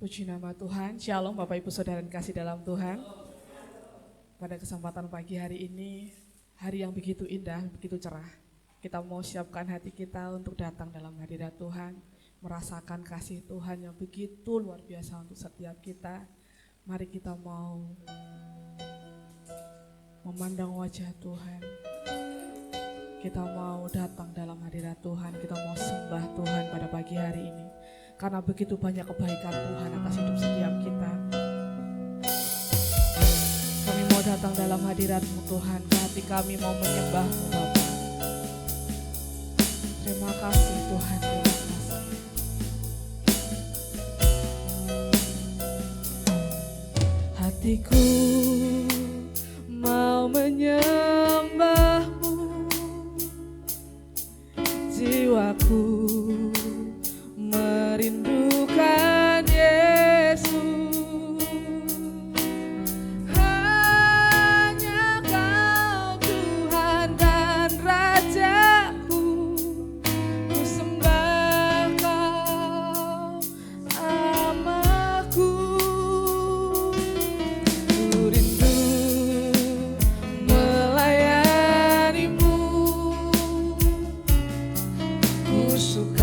Puji nama Tuhan, Shalom Bapak Ibu Saudara dan kasih dalam Tuhan. Pada kesempatan pagi hari ini, hari yang begitu indah, begitu cerah. Kita mau siapkan hati kita untuk datang dalam hadirat Tuhan, merasakan kasih Tuhan yang begitu luar biasa untuk setiap kita. Mari kita mau memandang wajah Tuhan. Kita mau datang dalam hadirat Tuhan, kita mau sembah Tuhan pada pagi hari ini. Karena begitu banyak kebaikan Tuhan atas hidup setiap kita. Kami mau datang dalam hadirat-Mu Tuhan, hati kami mau menyembah-Mu Bapa. Terima kasih Tuhan, terima kasih. Hatiku mau menyembah-Mu, jiwaku merindukan Yesus. Hanya Kau Tuhan dan Rajaku, ku sembah Kau amaku. Ku rindu melayani-Mu, ku suka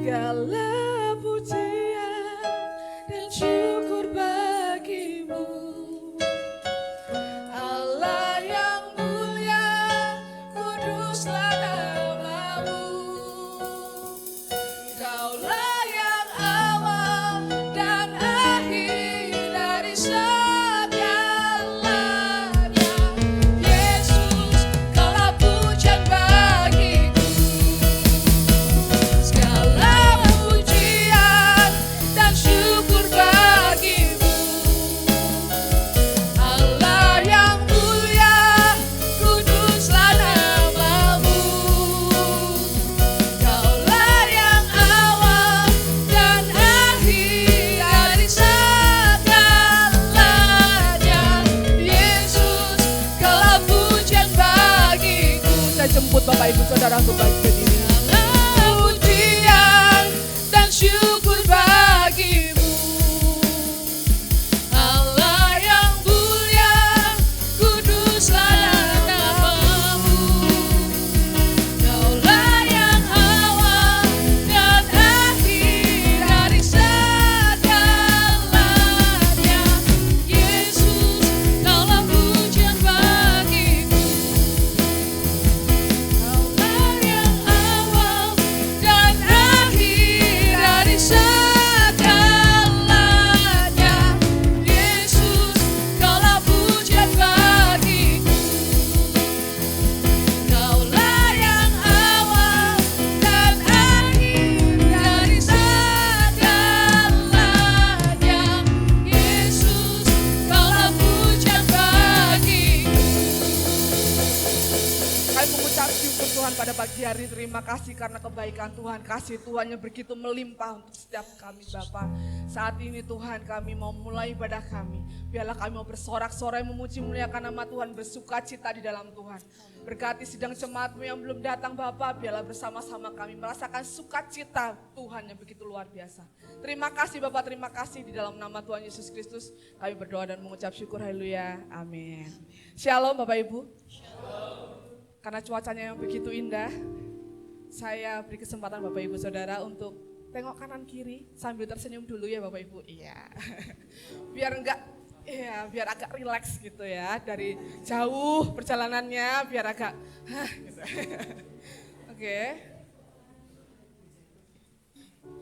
Segala pujian dan syukur bagimu, Allah yang mulia, kuduslah namamu. Kaulah yang awal dan akhir dari segalanya. Yesus, kaulah pujian bagiku. Segala pujian dan syukur bagimu, Allah yang mulia, kuduslah namamu. Kaulah yang awal dan akhir dari segalanya. Yesus, kaulah pujian bagiku. Saya jemput Bapak Ibu Saudara untuk bangkit berdiri. Pujian dan syukur bagimu, Allah yang mulia, kuduslah namamu. Kaulah yang awal dan akhir dari segalanya. Yesus, kaulah pujian bagiku. Kaulah yang awal dan akhir dari segalanya. Yesus, kaulah pujian bagiku. Kaulah yang awal dan akhir dari segalanya. Yesus, kaulah pujian bagiku. Kami mengucap syukur Tuhan pada pagi hari. Terima kasih karena kebaikan Tuhan, kasih Tuhan yang begitu melimpah untuk setiap kami Bapa. Saat ini Tuhan kami mau mulai ibadah kami. Biarlah kami mau bersorak-sorai memuji muliakan nama Tuhan, bersuka cita di dalam Tuhan. Berkati sidang jemaat-Mu yang belum datang Bapa, biarlah bersama-sama kami merasakan sukacita Tuhan yang begitu luar biasa. Terima kasih Bapa, terima kasih di dalam nama Tuhan Yesus Kristus. Kami berdoa dan mengucap syukur, haleluya, amin. Shalom Bapak Ibu. Karena cuacanya yang begitu indah, saya beri kesempatan Bapak Ibu Saudara untuk tengok kanan kiri sambil tersenyum dulu ya Bapak Ibu. Iya. Biar agak rileks gitu ya, dari jauh perjalanannya biar agak gitu. Oke.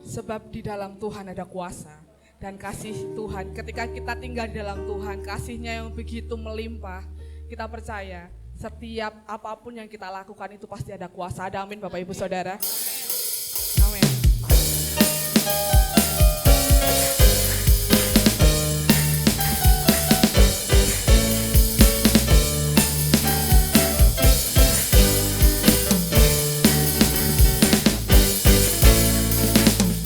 Sebab di dalam Tuhan ada kuasa dan kasih Tuhan. Ketika kita tinggal di dalam Tuhan, kasih-Nya yang begitu melimpah, kita percaya setiap apapun yang kita lakukan itu pasti ada kuasa. Ada amin Bapak Ibu Saudara. Amin.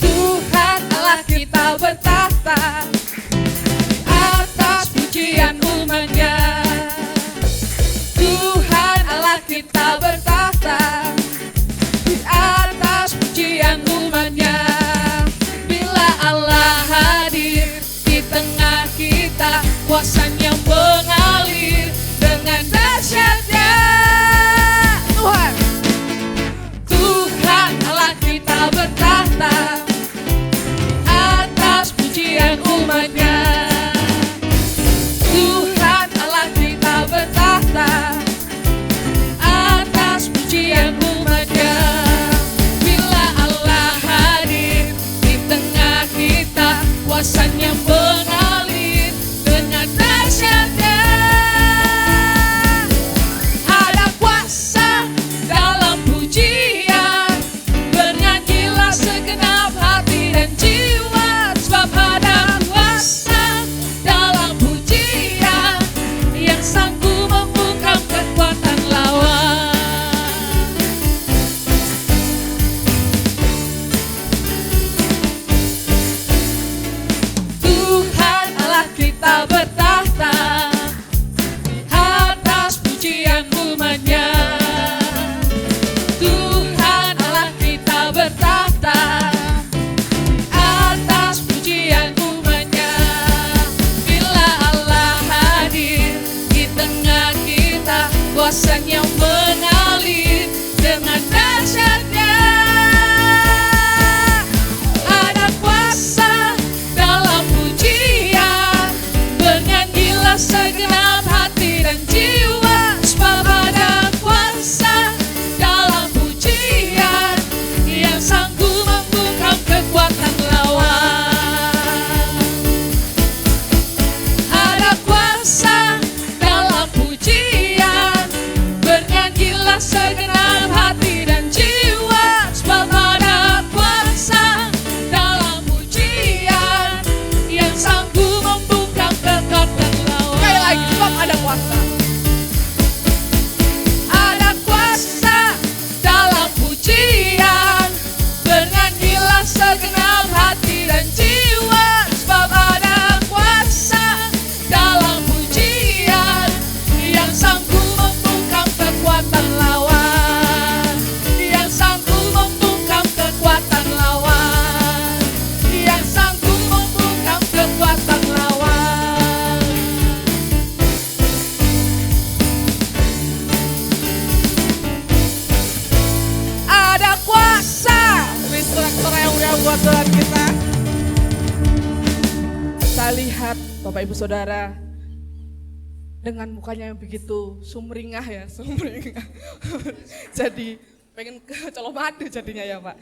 Tuhan Allah kita bertahta di atas pujian umat-Nya. Tuhan Allah kita bertahta di atas pujian umat-Nya. Bila Allah hadir di tengah kita, kuasa-Nya mengalir dengan dahsyatnya. Tuhan, Tuhan Allah kita bertahta di atas pujian umat-Nya. Tuhan Allah kita bertahta atas pujian umat-Nya. Bila Allah hadir di tengah kita, kuasa-Nya mengalir dengan dahsyatnya. Ada kuasa dalam pujian, bernyanyilah segenap hati dan jiwa, sebab ada kuasa buat Tuhan kita. Saya lihat Bapak Ibu Saudara dengan mukanya yang begitu sumringah ya, sumringah. Jadi pengen ke Colomadu jadinya ya Pak.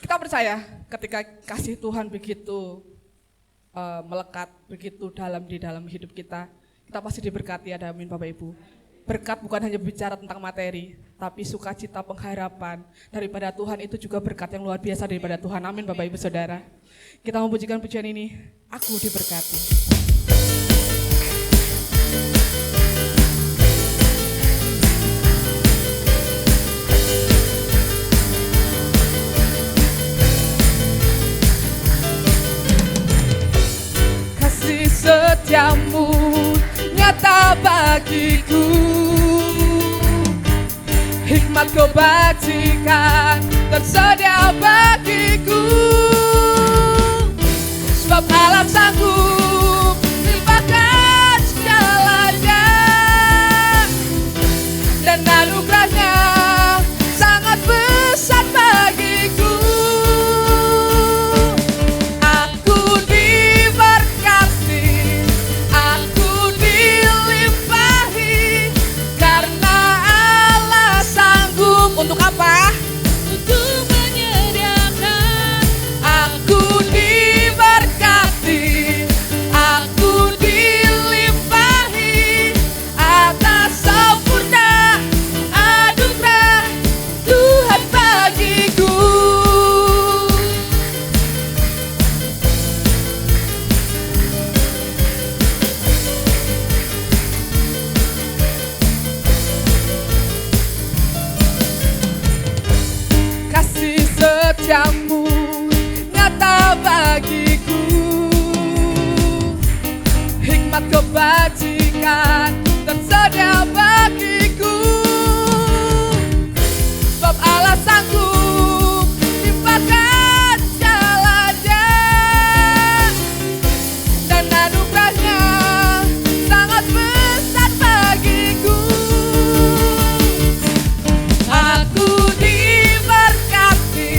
Kita percaya ketika kasih Tuhan begitu melekat, begitu dalam di dalam hidup kita pasti diberkati. Ada amin Bapak Ibu. Berkat bukan hanya bicara tentang materi, tapi sukacita pengharapan daripada Tuhan itu juga berkat yang luar biasa daripada Tuhan. Amin Bapak Ibu Saudara. Kita memujikan pujian ini, aku diberkati. Kasih setiamu nyata bagiku, hikmat kebajikan tersedia bagiku. Sebab Allah sanggup limpahkan segalanya, dan anugerahnya sangat besar bagiku. Aku diberkati, aku dilimpahi, karena Allah sanggup untuk apa? Untuk menyediakan. Aku diberkati, aku dilimpahi atas sempurna anugerah Tuhan bagiku. Kasih setiamu nyata bagiku, hikmat kebajikan tersedia bagiku. Sebab Allah sanggup limpahkan segalanya, dan anugerahnya sangat besar bagiku. Aku diberkati,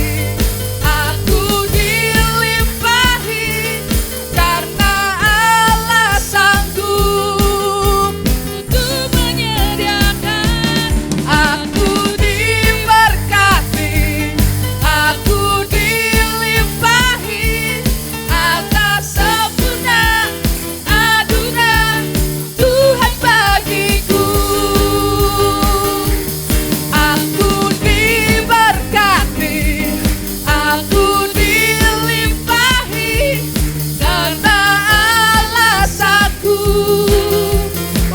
aku dilimpahi, karena Allah sanggup untuk menyediakan. Aku diberkati, aku dilimpahi atas sempurna anugerah Tuhan bagiku. Aku diberkati, aku dilimpahi, karena Allah sanggup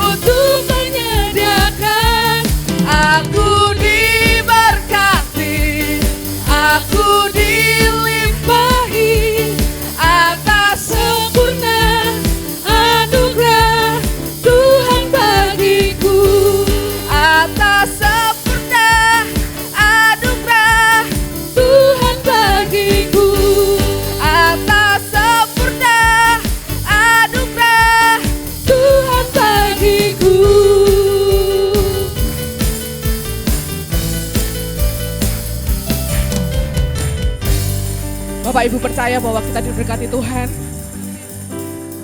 untuk menyediakan. Aku diberkati, aku dilimpahi atas sempurna anugerah Tuhan bagiku. Atas sempurna anugerah Tuhan bagiku. Atas sempurna anugerah Tuhan bagiku. Bapak Ibu percaya bahwa kita diberkati Tuhan,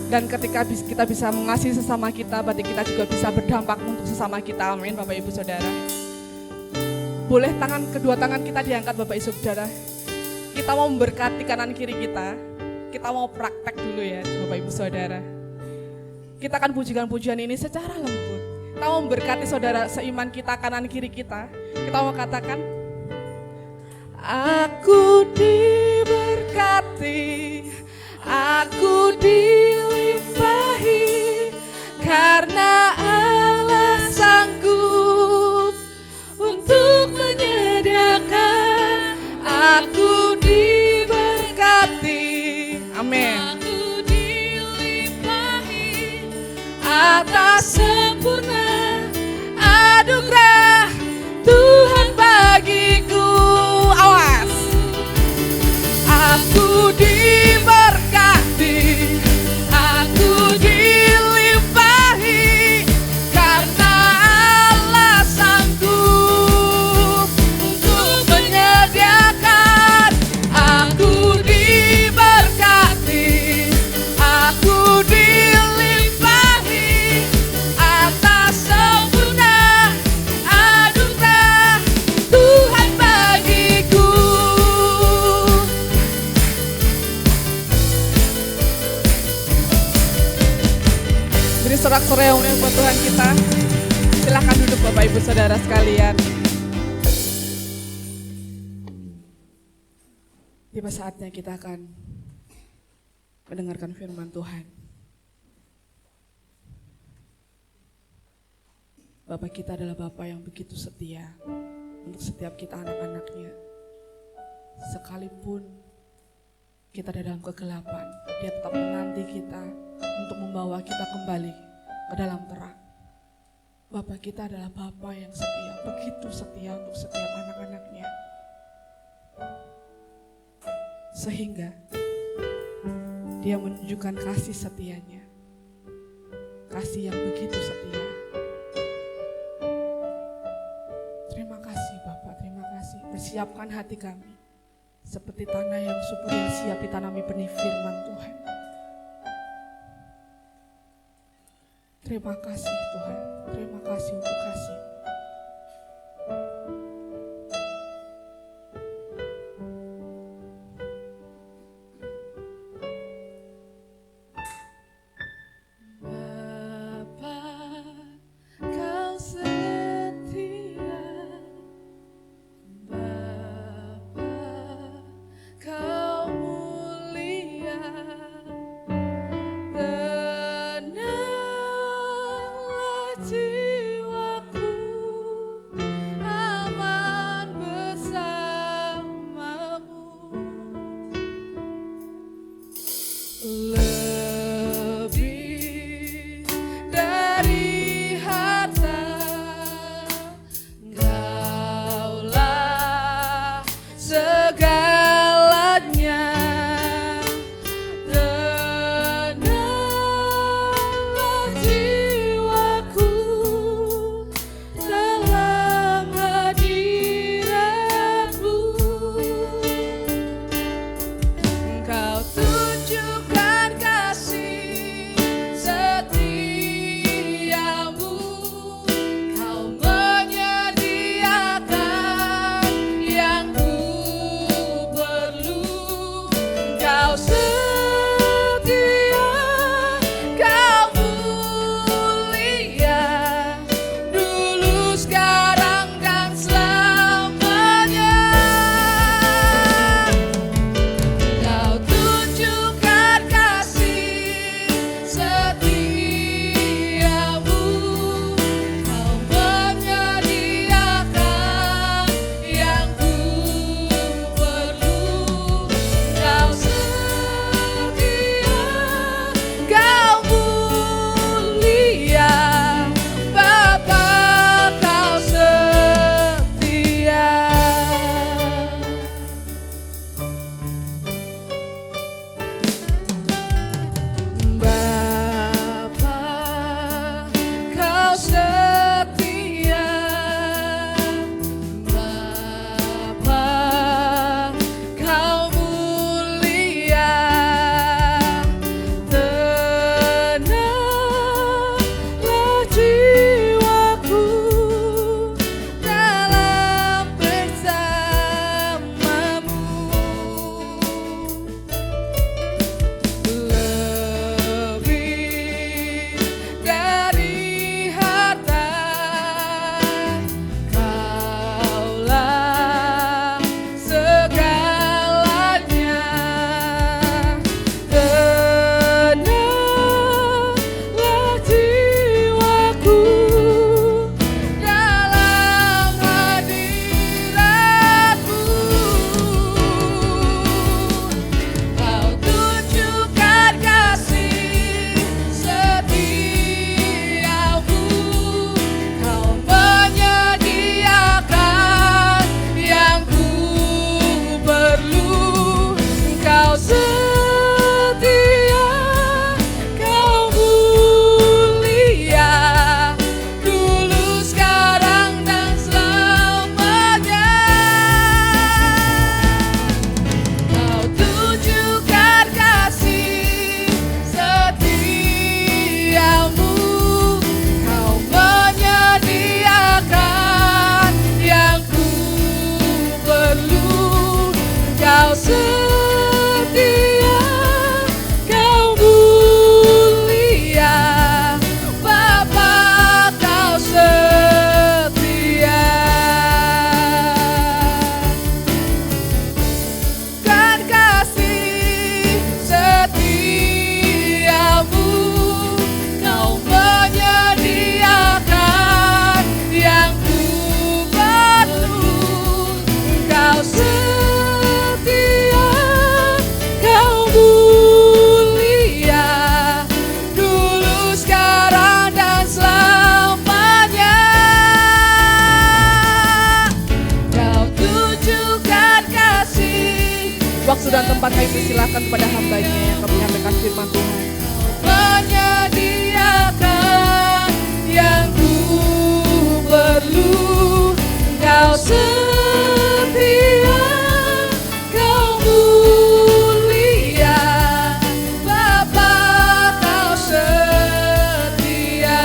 dan ketika kita bisa mengasihi sesama kita, berarti kita juga bisa berdampak untuk sesama kita. Amin Bapak Ibu Saudara. Boleh kedua tangan kita diangkat Bapak Ibu Saudara. Kita mau memberkati kanan kiri kita. Kita mau praktek dulu ya Bapak Ibu Saudara. Kita akan pujikan pujian ini secara lembut. Kita mau memberkati saudara seiman kita kanan kiri kita. Kita mau katakan, aku diberkati, aku dilimpahi, karena Allah sanggup untuk menyediakan. Aku diberkati, amin. Aku dilimpahi atas sempurna anugerah Tuhan bagiku. Awas. Aku diberkati, aku dilimpahi, karena Allah sanggup untuk menyediakan. Aku sorak-sorai yang mulia buat Tuhan kita. Silakan duduk Bapak Ibu Saudara sekalian. Tiba saatnya kita akan mendengarkan firman Tuhan. Bapak kita adalah Bapak yang begitu setia untuk setiap kita anak-anaknya. Sekalipun kita ada dalam kegelapan, Dia tetap menanti kita untuk membawa kita kembali ke dalam terang. Bapak kita adalah Bapak yang setia, begitu setia untuk setiap anak-anaknya. Sehingga Dia menunjukkan kasih setianya, kasih yang begitu setia. Terima kasih Bapak, terima kasih. Persiapkan hati kami seperti tanah yang subur yang siap ditanami benih firman Tuhan. Terima kasih Tuhan, terima kasih untuk kasih. Jiwaku Kami persilahkan kepada hambanya yang kami menyampaikan firman Tuhan. Menyediakan yang ku perlu, Engkau setia, Kau mulia, Bapa Kau setia,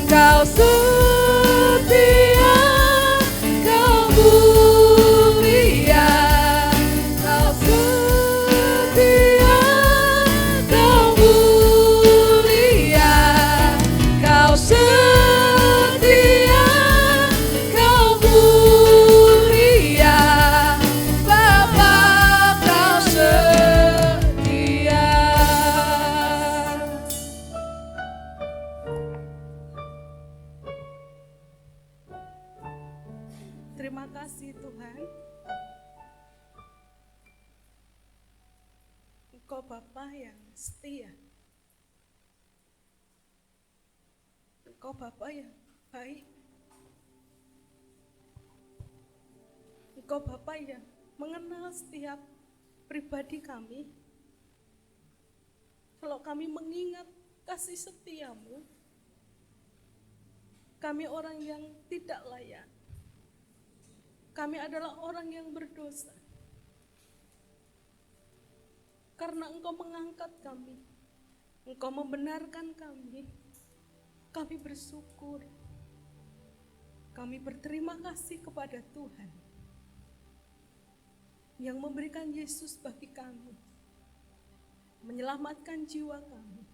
Kau setia, Kau mulia, Kau setia, Kau mulia, Kau setia, Kau mulia, Bapa Kau setia. Terima kasih Tuhan, Engkau Bapa yang setia, Engkau Bapa yang baik, Engkau Bapa yang mengenal setiap pribadi kami. Kalau kami mengingat kasih setiamu, kami orang yang tidak layak. Kami adalah orang yang berdosa. Karena Engkau mengangkat kami, Engkau membenarkan kami bersyukur. Kami berterima kasih kepada Tuhan yang memberikan Yesus bagi kami, menyelamatkan jiwa kami,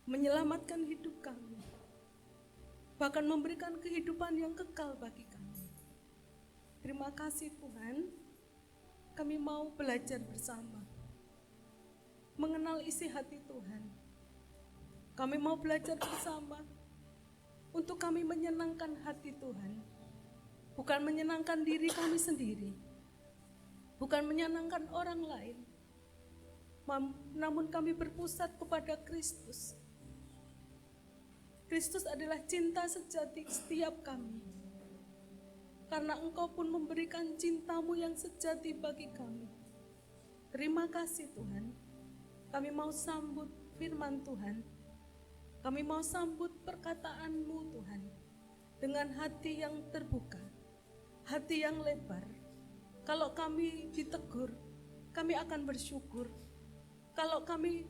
menyelamatkan hidup kami, bahkan memberikan kehidupan yang kekal bagi kami. Terima kasih Tuhan, kami mau belajar bersama, mengenal isi hati Tuhan. Kami mau belajar bersama untuk kami menyenangkan hati Tuhan, bukan menyenangkan diri kami sendiri, bukan menyenangkan orang lain, namun kami berpusat kepada Kristus. Kristus adalah cinta sejati setiap kami. Karena Engkau pun memberikan cintamu yang sejati bagi kami. Terima kasih Tuhan. Kami mau sambut firman Tuhan. Kami mau sambut perkataan-Mu Tuhan. Dengan hati yang terbuka, hati yang lebar. Kalau kami ditegur, kami akan bersyukur. Kalau kami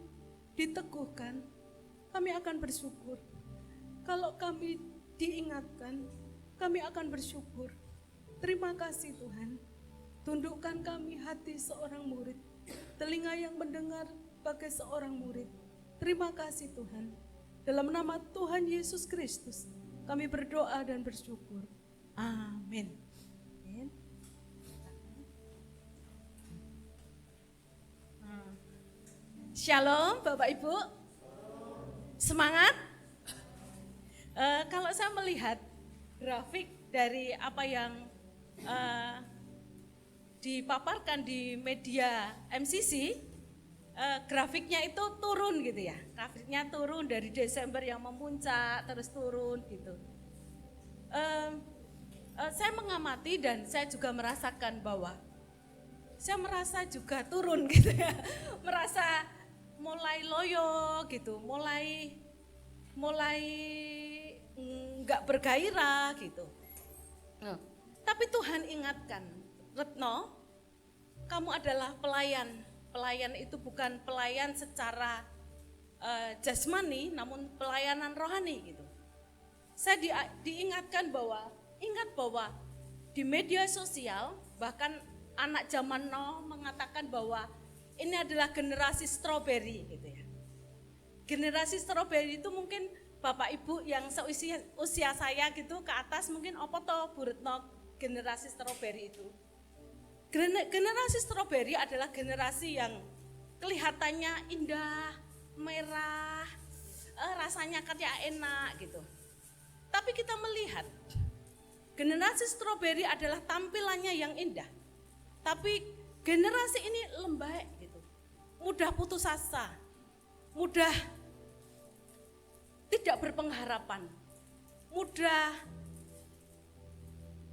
diteguhkan, kami akan bersyukur. Kalau kami diingatkan, kami akan bersyukur. Terima kasih Tuhan, tundukkan kami hati seorang murid, telinga yang mendengar bagai seorang murid. Terima kasih Tuhan, dalam nama Tuhan Yesus Kristus, kami berdoa dan bersyukur. Amin. Shalom Bapak Ibu, semangat. Kalau saya melihat grafik dari apa yang dipaparkan di media MCC, grafiknya itu turun gitu ya. Grafiknya turun dari Desember yang memuncak terus turun gitu. Saya mengamati dan saya juga merasakan bahwa saya merasa juga turun gitu ya. Merasa mulai loyo gitu, mulai enggak bergairah gitu. Tapi Tuhan ingatkan, Retno, kamu adalah pelayan. Pelayan itu bukan pelayan secara jasmani, namun pelayanan rohani gitu. Saya diingatkan bahwa, ingat bahwa di media sosial, bahkan anak zaman now mengatakan bahwa ini adalah generasi stroberi gitu ya. Generasi stroberi itu mungkin Bapak Ibu yang seusia saya gitu ke atas mungkin apa toh Bu Retno generasi stroberi itu. Generasi stroberi adalah generasi yang kelihatannya indah, merah, rasanya kayak enak gitu. Tapi kita melihat generasi stroberi adalah tampilannya yang indah. Tapi generasi ini lembek gitu. Mudah putus asa. Mudah tidak berpengharapan, mudah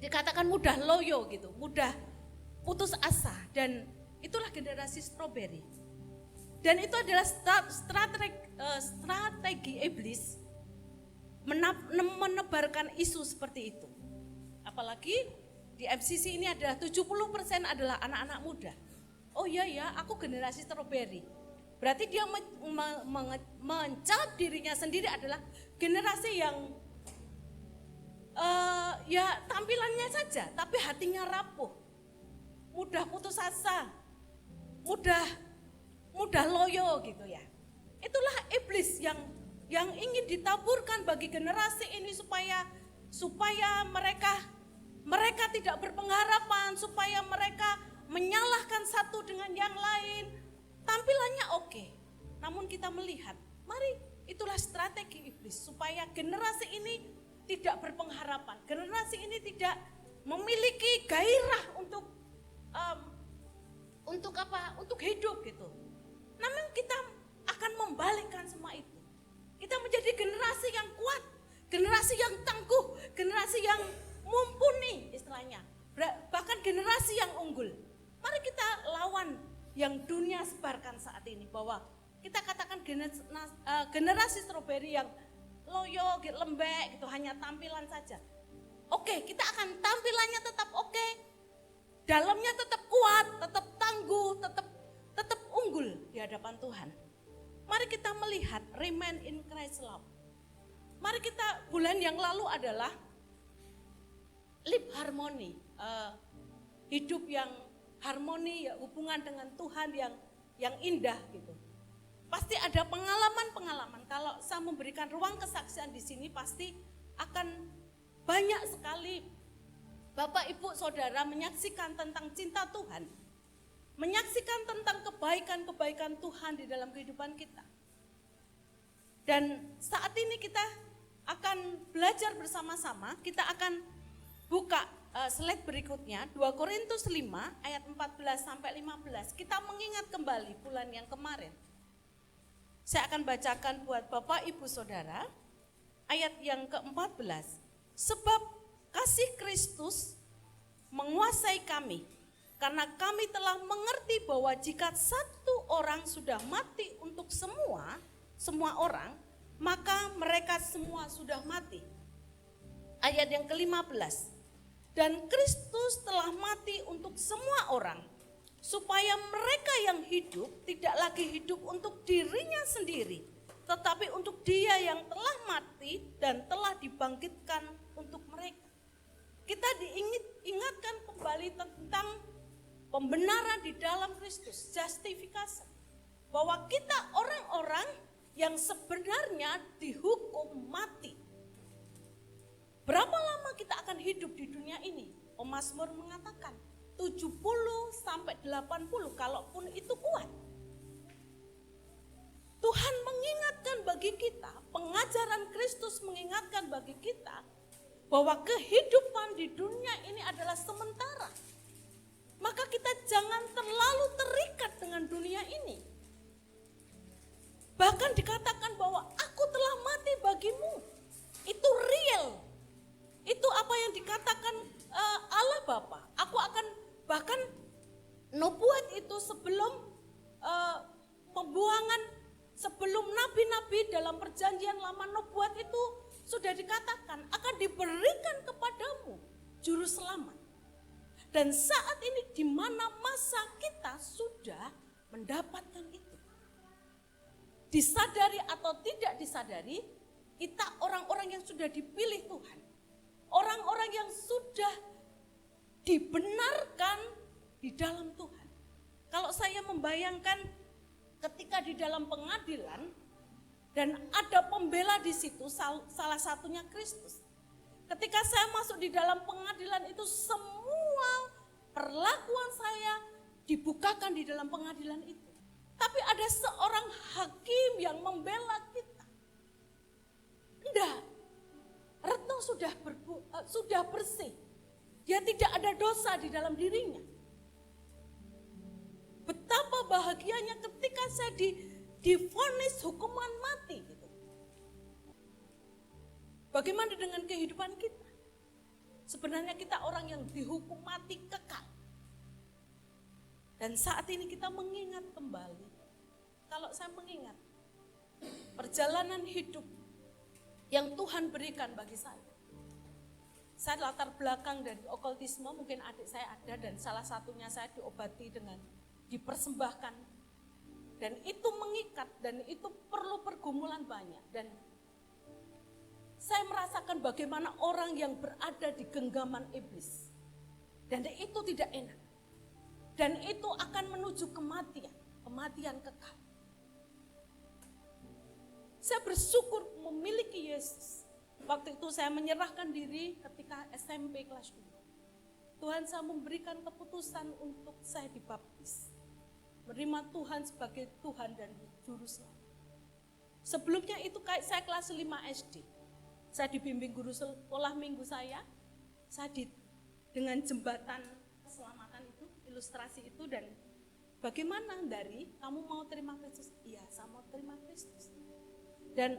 dikatakan mudah loyo gitu, mudah putus asa, dan itulah generasi strawberry. Dan itu adalah strategi iblis menebarkan isu seperti itu. Apalagi di MCC ini adalah 70% adalah anak-anak muda. Oh iya ya, aku generasi strawberry. Berarti dia mencap dirinya sendiri adalah generasi yang ya tampilannya saja, tapi hatinya rapuh, mudah putus asa, mudah loyo gitu ya. Itulah iblis yang ingin ditaburkan bagi generasi ini supaya mereka tidak berpengharapan, supaya mereka menyalahkan satu dengan yang lain. Tampilannya oke, namun kita melihat, mari itulah strategi iblis supaya generasi ini tidak berpengharapan, generasi ini tidak memiliki gairah untuk hidup gitu. Namun kita akan membalikkan semua itu. Kita menjadi generasi yang kuat, generasi yang tangguh, generasi yang mumpuni istilahnya, bahkan generasi yang unggul. Mari kita lawan yang dunia sebarkan saat ini, bahwa kita katakan generasi strawberry yang loyo, lembek gitu, hanya tampilan saja. Oke, kita akan tampilannya tetap oke, dalamnya tetap kuat, tetap tangguh, tetap unggul di hadapan Tuhan. Mari kita melihat remain in Christ love. Mari kita, bulan yang lalu adalah live harmony, hidup yang harmoni, ya, hubungan dengan Tuhan yang indah gitu. Pasti ada pengalaman-pengalaman. Kalau saya memberikan ruang kesaksian di sini, pasti akan banyak sekali Bapak, Ibu, Saudara menyaksikan tentang cinta Tuhan, menyaksikan tentang kebaikan-kebaikan Tuhan di dalam kehidupan kita. Dan saat ini kita akan belajar bersama-sama, kita akan buka slide berikutnya, 2 Korintus 5 ayat 14 sampai 15. Kita mengingat kembali bulan yang kemarin. Saya akan bacakan buat Bapak, Ibu, Saudara, ayat yang ke-14. Sebab kasih Kristus menguasai kami, karena kami telah mengerti bahwa jika satu orang sudah mati untuk semua orang, maka mereka semua sudah mati. Ayat yang ke-15. Dan Kristus telah mati untuk semua orang, supaya mereka yang hidup tidak lagi hidup untuk dirinya sendiri, tetapi untuk Dia yang telah mati dan telah dibangkitkan untuk mereka. Kita diingatkan kembali tentang pembenaran di dalam Kristus, justifikasi, bahwa kita orang-orang yang sebenarnya dihukum mati. Berapa lama kita akan hidup di dunia ini? Mazmur mengatakan 70 sampai 80, kalaupun itu kuat. Tuhan mengingatkan bagi kita, pengajaran Kristus mengingatkan bagi kita bahwa kehidupan di dunia ini adalah sementara. Maka kita jangan terlalu terikat dengan dunia ini. Bahkan dikatakan bahwa aku telah mati bagimu. Itu real. Itu apa yang dikatakan Allah Bapa. Aku akan, bahkan nubuat itu sebelum pembuangan, sebelum nabi-nabi dalam perjanjian lama, nubuat itu sudah dikatakan akan diberikan kepadamu juru selamat. Dan saat ini di mana masa kita sudah mendapatkan itu. Disadari atau tidak disadari, kita orang-orang yang sudah dipilih Tuhan. Orang-orang yang sudah dibenarkan di dalam Tuhan. Kalau saya membayangkan ketika di dalam pengadilan dan ada pembela di situ, salah satunya Kristus. Ketika saya masuk di dalam pengadilan itu, semua perlakuan saya dibukakan di dalam pengadilan itu. Tapi ada seorang hakim yang membela kita. Enggak. Retno sudah bersih. Dia tidak ada dosa di dalam dirinya. Betapa bahagianya ketika saya divonis hukuman mati gitu. Bagaimana dengan kehidupan kita? Sebenarnya kita orang yang dihukum mati kekal. Dan saat ini kita mengingat kembali, kalau saya mengingat perjalanan hidup yang Tuhan berikan bagi saya. Saya latar belakang dari okultisme, mungkin adik saya ada dan salah satunya saya diobati dengan dipersembahkan. Dan itu mengikat dan itu perlu pergumulan banyak. Dan saya merasakan bagaimana orang yang berada di genggaman iblis. Dan itu tidak enak. Dan itu akan menuju kematian, kematian kekal. Saya bersyukur memiliki Yesus. Waktu itu saya menyerahkan diri ketika SMP kelas 2. Tuhan saya memberikan keputusan untuk saya dibaptis. Menerima Tuhan sebagai Tuhan dan Juru Selamat. Sebelumnya itu kayak saya kelas 5 SD. Saya dibimbing guru sekolah minggu saya dengan jembatan keselamatan itu, ilustrasi itu, dan bagaimana dari kamu mau terima Kristus? Iya, saya mau terima Kristus. Dan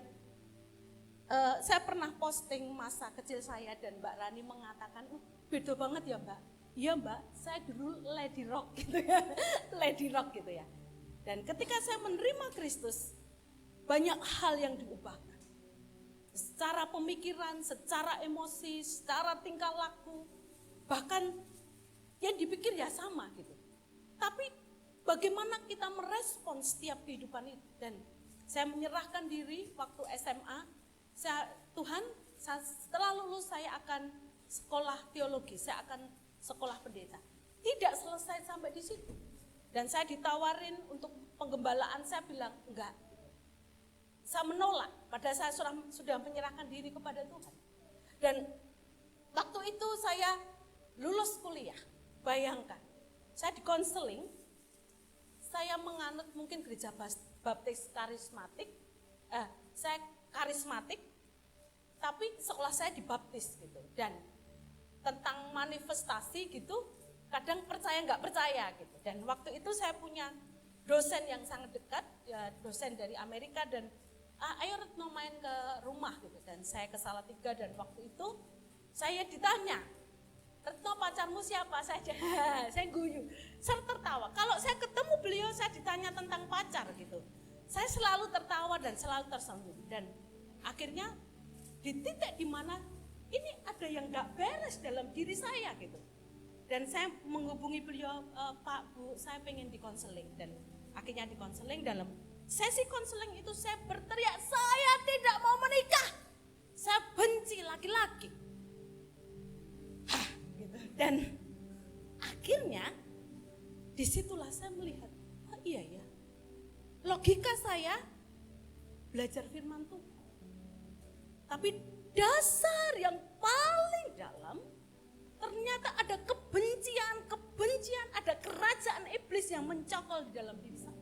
saya pernah posting masa kecil saya dan Mbak Rani mengatakan, beda banget ya Mbak. Iya Mbak, saya dulu Lady Rock gitu ya, Lady Rock gitu ya. Dan ketika saya menerima Kristus, banyak hal yang diubahkan. Secara pemikiran, secara emosi, secara tingkah laku, bahkan yang dipikir ya sama gitu. Tapi bagaimana kita merespon setiap kehidupan itu. Dan saya menyerahkan diri waktu SMA, Tuhan, setelah lulus saya akan sekolah teologi, saya akan sekolah pendeta. Tidak selesai sampai di situ. Dan saya ditawarin untuk penggembalaan, saya bilang enggak. Saya menolak, padahal saya sudah menyerahkan diri kepada Tuhan. Dan waktu itu saya lulus kuliah, bayangkan. Saya di konseling, saya menganut mungkin gereja baptis karismatik, saya karismatik, tapi sekolah saya dibaptis gitu. Dan tentang manifestasi gitu, kadang percaya nggak percaya gitu. Dan waktu itu saya punya dosen yang sangat dekat, ya, dosen dari Amerika, dan ayo Retno main ke rumah gitu. Dan saya ke Salatiga, dan waktu itu saya ditanya, Retno pacarmu siapa? Saya guyu, saya tertawa. Kalau saya ketemu beliau, saya ditanya tentang pacar gitu, saya selalu tertawa dan selalu tersenyum. Dan akhirnya di titik di mana ini ada yang gak beres dalam diri saya gitu. Dan saya menghubungi beliau, Pak, Bu, saya pengen dikonseling. Dan akhirnya dikonseling. Dalam sesi konseling itu saya berteriak, saya tidak mau menikah. Saya benci laki-laki. Gitu. Dan akhirnya disitulah saya melihat, iya ya, logika saya belajar firman Tuhan. Tapi dasar yang paling dalam, ternyata ada kebencian, ada kerajaan iblis yang mencokol di dalam diri saya.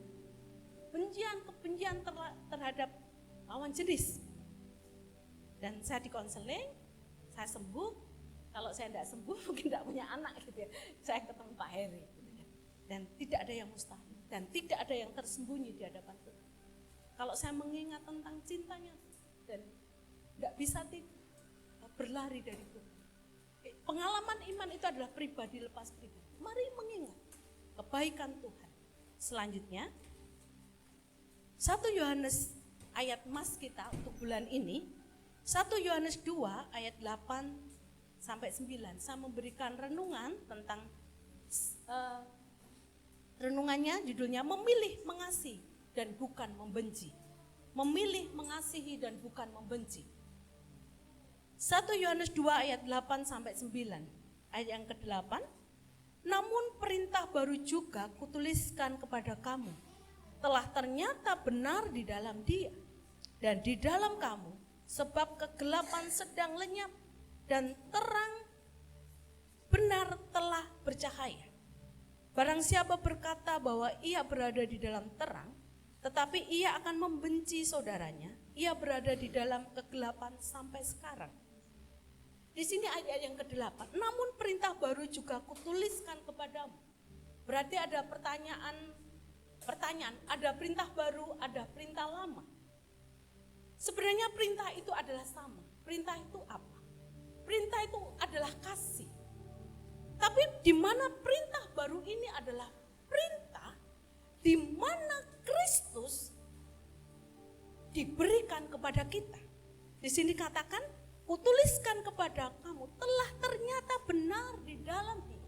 Kebencian terhadap lawan jenis. Dan saya dikonseling, saya sembuh. Kalau saya tidak sembuh, mungkin tidak punya anak gitu ya. Saya ketemu Pak Heri. Gitu ya. Dan tidak ada yang mustahil. Dan tidak ada yang tersembunyi di hadapan Tuhan. Kalau saya mengingat tentang cintanya, dan tidak bisa berlari dari Tuhan. Pengalaman iman itu adalah pribadi lepas pribadi. Mari mengingat kebaikan Tuhan. Selanjutnya, 1 Yohanes ayat emas kita untuk bulan ini, 1 Yohanes 2 ayat 8 sampai 9. Saya memberikan renungan tentang renungannya, judulnya memilih mengasihi dan bukan membenci. Memilih mengasihi dan bukan membenci. 1 Yohanes 2 ayat 8 sampai 9. Ayat yang ke-8. Namun perintah baru juga kutuliskan kepada kamu, telah ternyata benar di dalam Dia dan di dalam kamu, sebab kegelapan sedang lenyap dan terang benar telah bercahaya. Barang siapa berkata bahwa ia berada di dalam terang, tetapi ia akan membenci saudaranya, ia berada di dalam kegelapan sampai sekarang. Di sini ayat yang ke-8, namun perintah baru juga kutuliskan kepadamu. Berarti ada pertanyaan, ada perintah baru, ada perintah lama. Sebenarnya perintah itu adalah sama. Perintah itu apa? Perintah itu adalah kasih. Tapi di mana perintah baru ini adalah perintah di mana Kristus diberikan kepada kita. Di sini katakan, kutuliskan kepada kamu telah ternyata benar di dalam dia.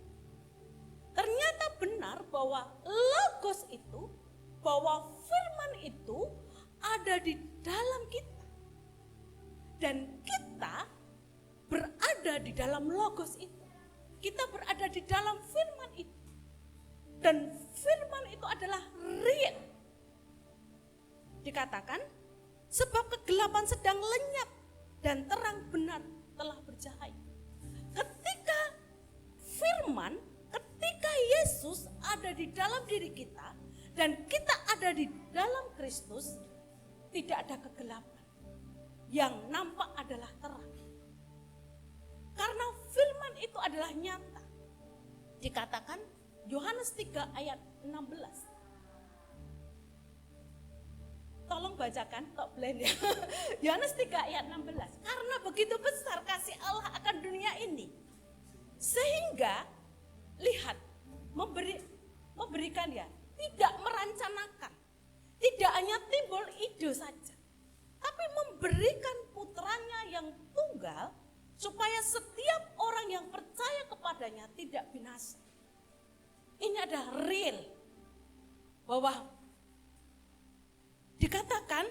Ternyata benar bahwa logos itu, bahwa firman itu ada di dalam kita. Dan kita berada di dalam logos itu. Kita berada di dalam firman itu. Dan firman itu adalah real. Dikatakan, sebab kegelapan sedang lenyap dan terang benar telah bercahaya. Ketika firman, ketika Yesus ada di dalam diri kita dan kita ada di dalam Kristus, tidak ada kegelapan. Yang nampak adalah terang. Karena firman itu adalah nyata. Dikatakan Yohanes 3 ayat 16. Tolong bacakan, tok blend ya. Yohanes 3 ayat 16. Karena begitu besar kasih Allah akan dunia ini. Sehingga, lihat, memberikan ya, tidak merancanakan. Tidak hanya timbul ide saja. Tapi memberikan putranya yang tunggal, supaya setiap orang yang percaya kepadanya tidak binasa. Ini adalah real. Bahwa dikatakan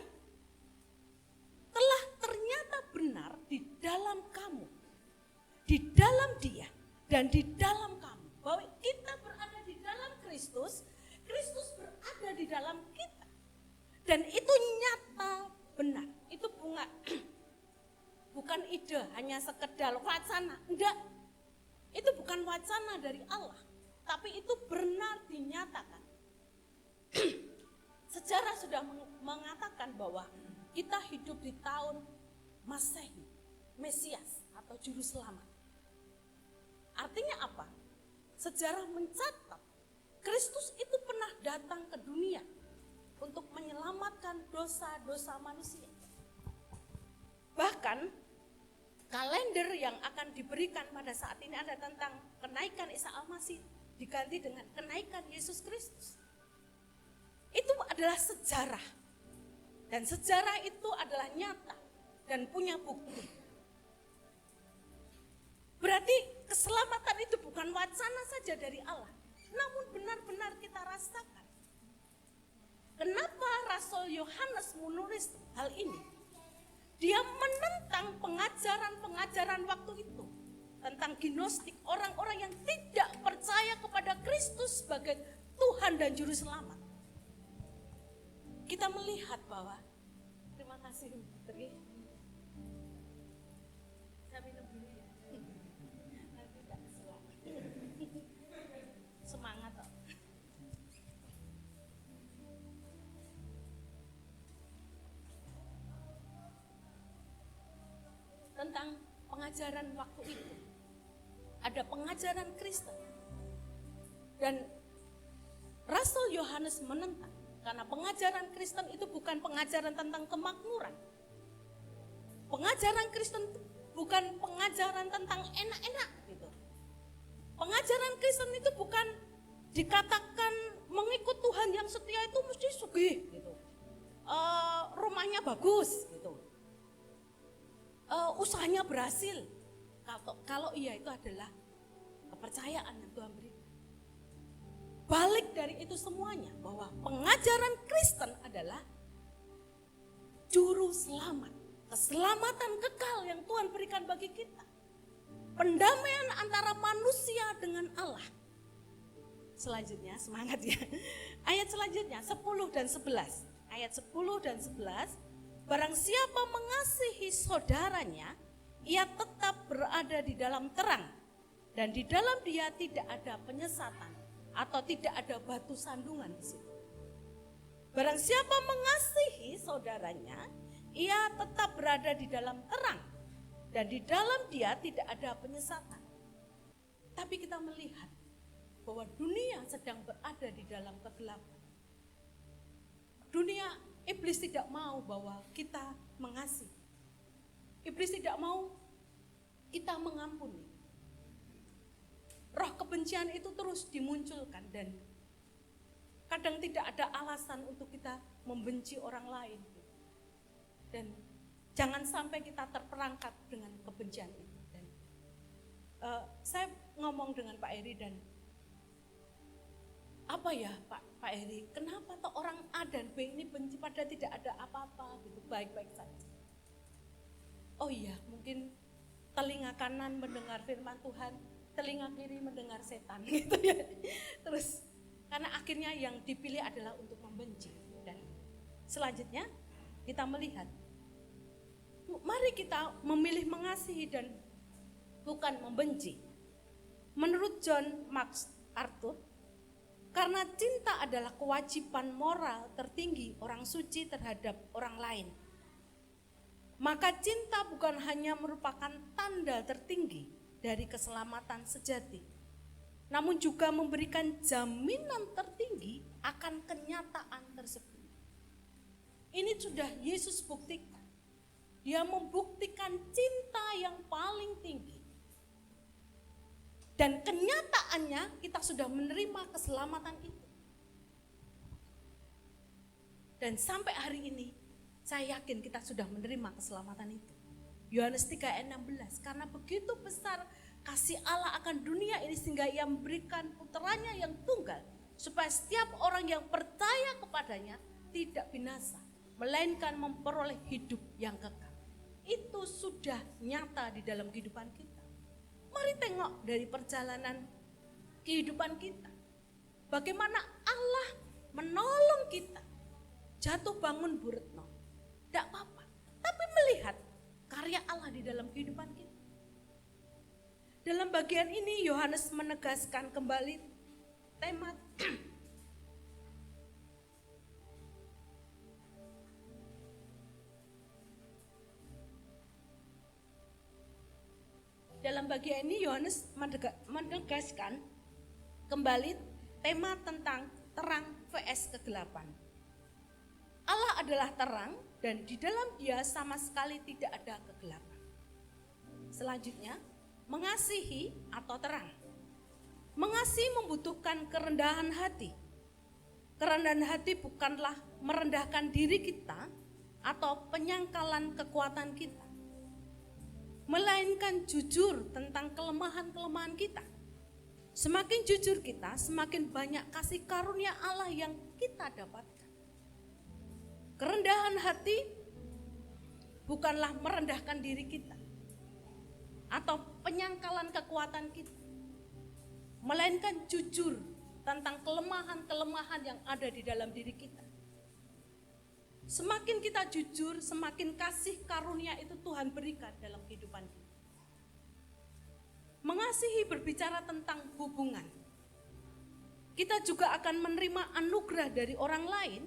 telah ternyata benar di dalam kamu, di dalam dia, dan di dalam kamu. Bahwa kita berada di dalam Kristus, Kristus berada di dalam kita. Dan itu nyata benar. Itu bukan ide, hanya sekedar wacana. Enggak, itu bukan wacana dari Allah. Tapi itu benar dinyatakan. Sejarah sudah mengatakan bahwa kita hidup di tahun Masehi, Mesias atau Juru Selamat. Artinya apa? Sejarah mencatat Kristus itu pernah datang ke dunia untuk menyelamatkan dosa-dosa manusia. Bahkan kalender yang akan diberikan pada saat ini ada tentang kenaikan Isa Al-Masih diganti dengan kenaikan Yesus Kristus. Itu adalah sejarah. Dan sejarah itu adalah nyata dan punya bukti. Berarti keselamatan itu bukan wacana saja dari Allah, namun benar-benar kita rasakan. Kenapa Rasul Yohanes menulis hal ini? Dia menentang pengajaran-pengajaran waktu itu tentang gnostik, orang-orang yang tidak percaya kepada Kristus sebagai Tuhan dan Juru Selamat. Kita melihat bahwa, terima kasih Putri. Saya minum dulu ya. Nanti tak selamat. Semangat toh. Tentang pengajaran waktu itu. Ada pengajaran Kristen. Dan Rasul Yohanes menentang. Karena pengajaran Kristen itu bukan pengajaran tentang kemakmuran. Pengajaran Kristen itu bukan pengajaran tentang enak-enak gitu. Pengajaran Kristen itu bukan dikatakan mengikut Tuhan yang setia itu mesti sugih gitu. Rumahnya bagus gitu. Usahanya berhasil. Kalau iya itu adalah kepercayaan yang Tuhan berikan. Balik dari itu semuanya bahwa pengajaran Kristen adalah juru selamat, keselamatan kekal yang Tuhan berikan bagi kita. Pendamaian antara manusia dengan Allah. Selanjutnya, semangat ya. Ayat selanjutnya 10 dan 11. Ayat 10 dan 11. Barang siapa mengasihi saudaranya, ia tetap berada di dalam terang, dan di dalam dia tidak ada penyesatan atau tidak ada batu sandungan di situ. Barang siapa mengasihi saudaranya, ia tetap berada di dalam terang, dan di dalam dia tidak ada penyesatan. Tapi kita melihat bahwa dunia sedang berada di dalam kegelapan. Dunia, iblis tidak mau bahwa kita mengasihi. Iblis tidak mau kita mengampuni. Roh kebencian itu terus dimunculkan dan kadang tidak ada alasan untuk kita membenci orang lain. Dan jangan sampai kita terperangkap dengan kebencian itu. Dan saya ngomong dengan Pak Eri dan apa ya Pak Eri, kenapa toh orang A dan B ini benci pada tidak ada apa-apa gitu, baik-baik saja. Oh iya, mungkin telinga kanan mendengar firman Tuhan, telinga kiri mendengar setan gitu ya. Terus karena akhirnya yang dipilih adalah untuk membenci. Dan selanjutnya kita melihat, mari kita memilih mengasihi dan bukan membenci. Menurut John MacArthur, karena cinta adalah kewajiban moral tertinggi orang suci terhadap orang lain. Maka cinta bukan hanya merupakan tanda tertinggi dari keselamatan sejati, namun juga memberikan jaminan tertinggi akan kenyataan tersebut. Ini sudah Yesus buktikan. Dia membuktikan cinta yang paling tinggi. Dan kenyataannya kita sudah menerima keselamatan itu. Dan sampai hari ini saya yakin kita sudah menerima keselamatan itu. Yohanes 3 ayat 16, karena begitu besar kasih Allah akan dunia ini sehingga ia memberikan putranya yang tunggal, supaya setiap orang yang percaya kepadanya tidak binasa, melainkan memperoleh hidup yang kekal. Itu sudah nyata di dalam kehidupan kita. Mari tengok dari perjalanan kehidupan kita. Bagaimana Allah menolong kita. Jatuh bangun Bu Retno, tidak apa-apa. Tapi melihat karya Allah di dalam kehidupan kita. Dalam bagian ini Yohanes menegaskan kembali tema dalam bagian ini Yohanes menegaskan kembali tema tentang terang vs kegelapan. Allah adalah terang dan di dalam Dia sama sekali tidak ada kegelapan. Selanjutnya, mengasihi atau terang. Mengasihi membutuhkan kerendahan hati. Kerendahan hati bukanlah merendahkan diri kita atau penyangkalan kekuatan kita, melainkan jujur tentang kelemahan-kelemahan kita. Semakin jujur kita, semakin banyak kasih karunia Allah yang kita dapatkan. Kerendahan hati bukanlah merendahkan diri kita atau penyangkalan kekuatan kita, melainkan jujur tentang kelemahan-kelemahan yang ada di dalam diri kita. Semakin kita jujur, semakin kasih karunia itu Tuhan berikan dalam kehidupan kita. Mengasihi berbicara tentang hubungan. Kita juga akan menerima anugerah dari orang lain.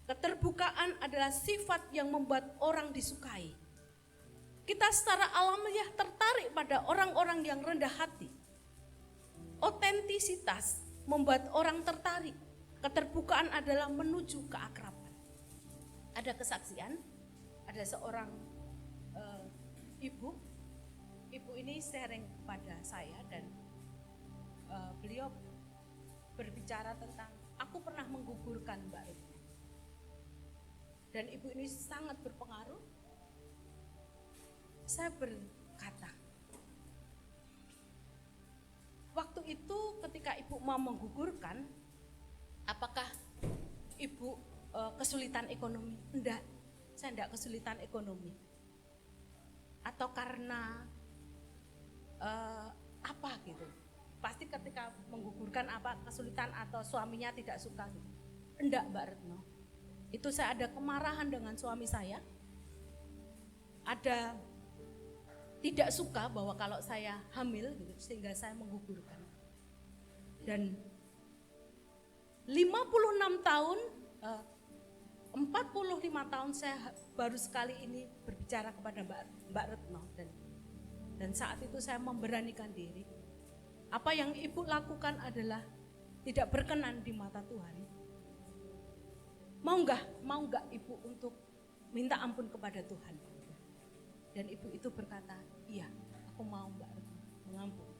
Keterbukaan adalah sifat yang membuat orang disukai. Kita secara alamiah tertarik pada orang-orang yang rendah hati. Otentisitas membuat orang tertarik. Keterbukaan adalah menuju keakraban. Ada kesaksian, ada seorang ibu ini sharing kepada saya dan beliau berbicara tentang, aku pernah menggugurkan Mbak Retno. Dan ibu ini sangat berpengaruh. Saya berkata, waktu itu ketika ibu mau menggugurkan, apakah ibu kesulitan ekonomi? Enggak, saya enggak kesulitan ekonomi. Atau karena apa gitu. Pasti ketika menggugurkan apa kesulitan atau suaminya tidak suka gitu. Enggak Mbak Retno. Itu saya ada kemarahan dengan suami saya. Ada tidak suka bahwa kalau saya hamil gitu, sehingga saya menggugurkan. Dan 56 tahun 45 tahun saya baru sekali ini berbicara kepada Mbak Retno dan saat itu saya memberanikan diri. Apa yang ibu lakukan adalah tidak berkenan di mata Tuhan. Mau enggak ibu untuk minta ampun kepada Tuhan? Dan ibu itu berkata, iya, aku mau Mbak Retno mengampuni.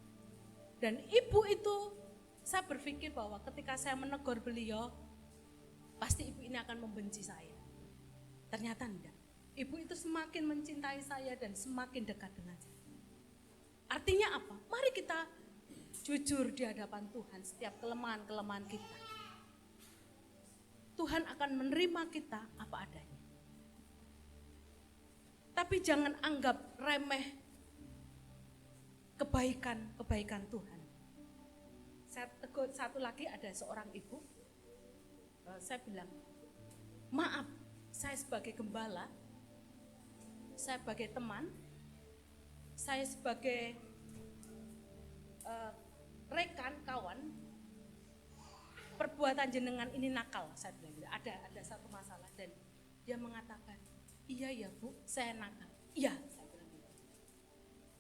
Dan ibu itu Saya berpikir bahwa ketika saya menegur beliau, pasti ibu ini akan membenci saya. Ternyata enggak. Ibu itu semakin mencintai saya dan semakin dekat dengan saya. Artinya apa? Mari kita jujur di hadapan Tuhan setiap kelemahan-kelemahan kita. Tuhan akan menerima kita apa adanya. Tapi jangan anggap remeh kebaikan Tuhan. Saya tegur satu lagi, ada seorang ibu, saya bilang, maaf, saya sebagai gembala, saya sebagai teman, saya sebagai rekan, kawan, perbuatan jenengan ini nakal, saya bilang gitu. Ada satu masalah dan dia mengatakan, iya ya Bu, saya nakal. Iya, saya bilang gitu.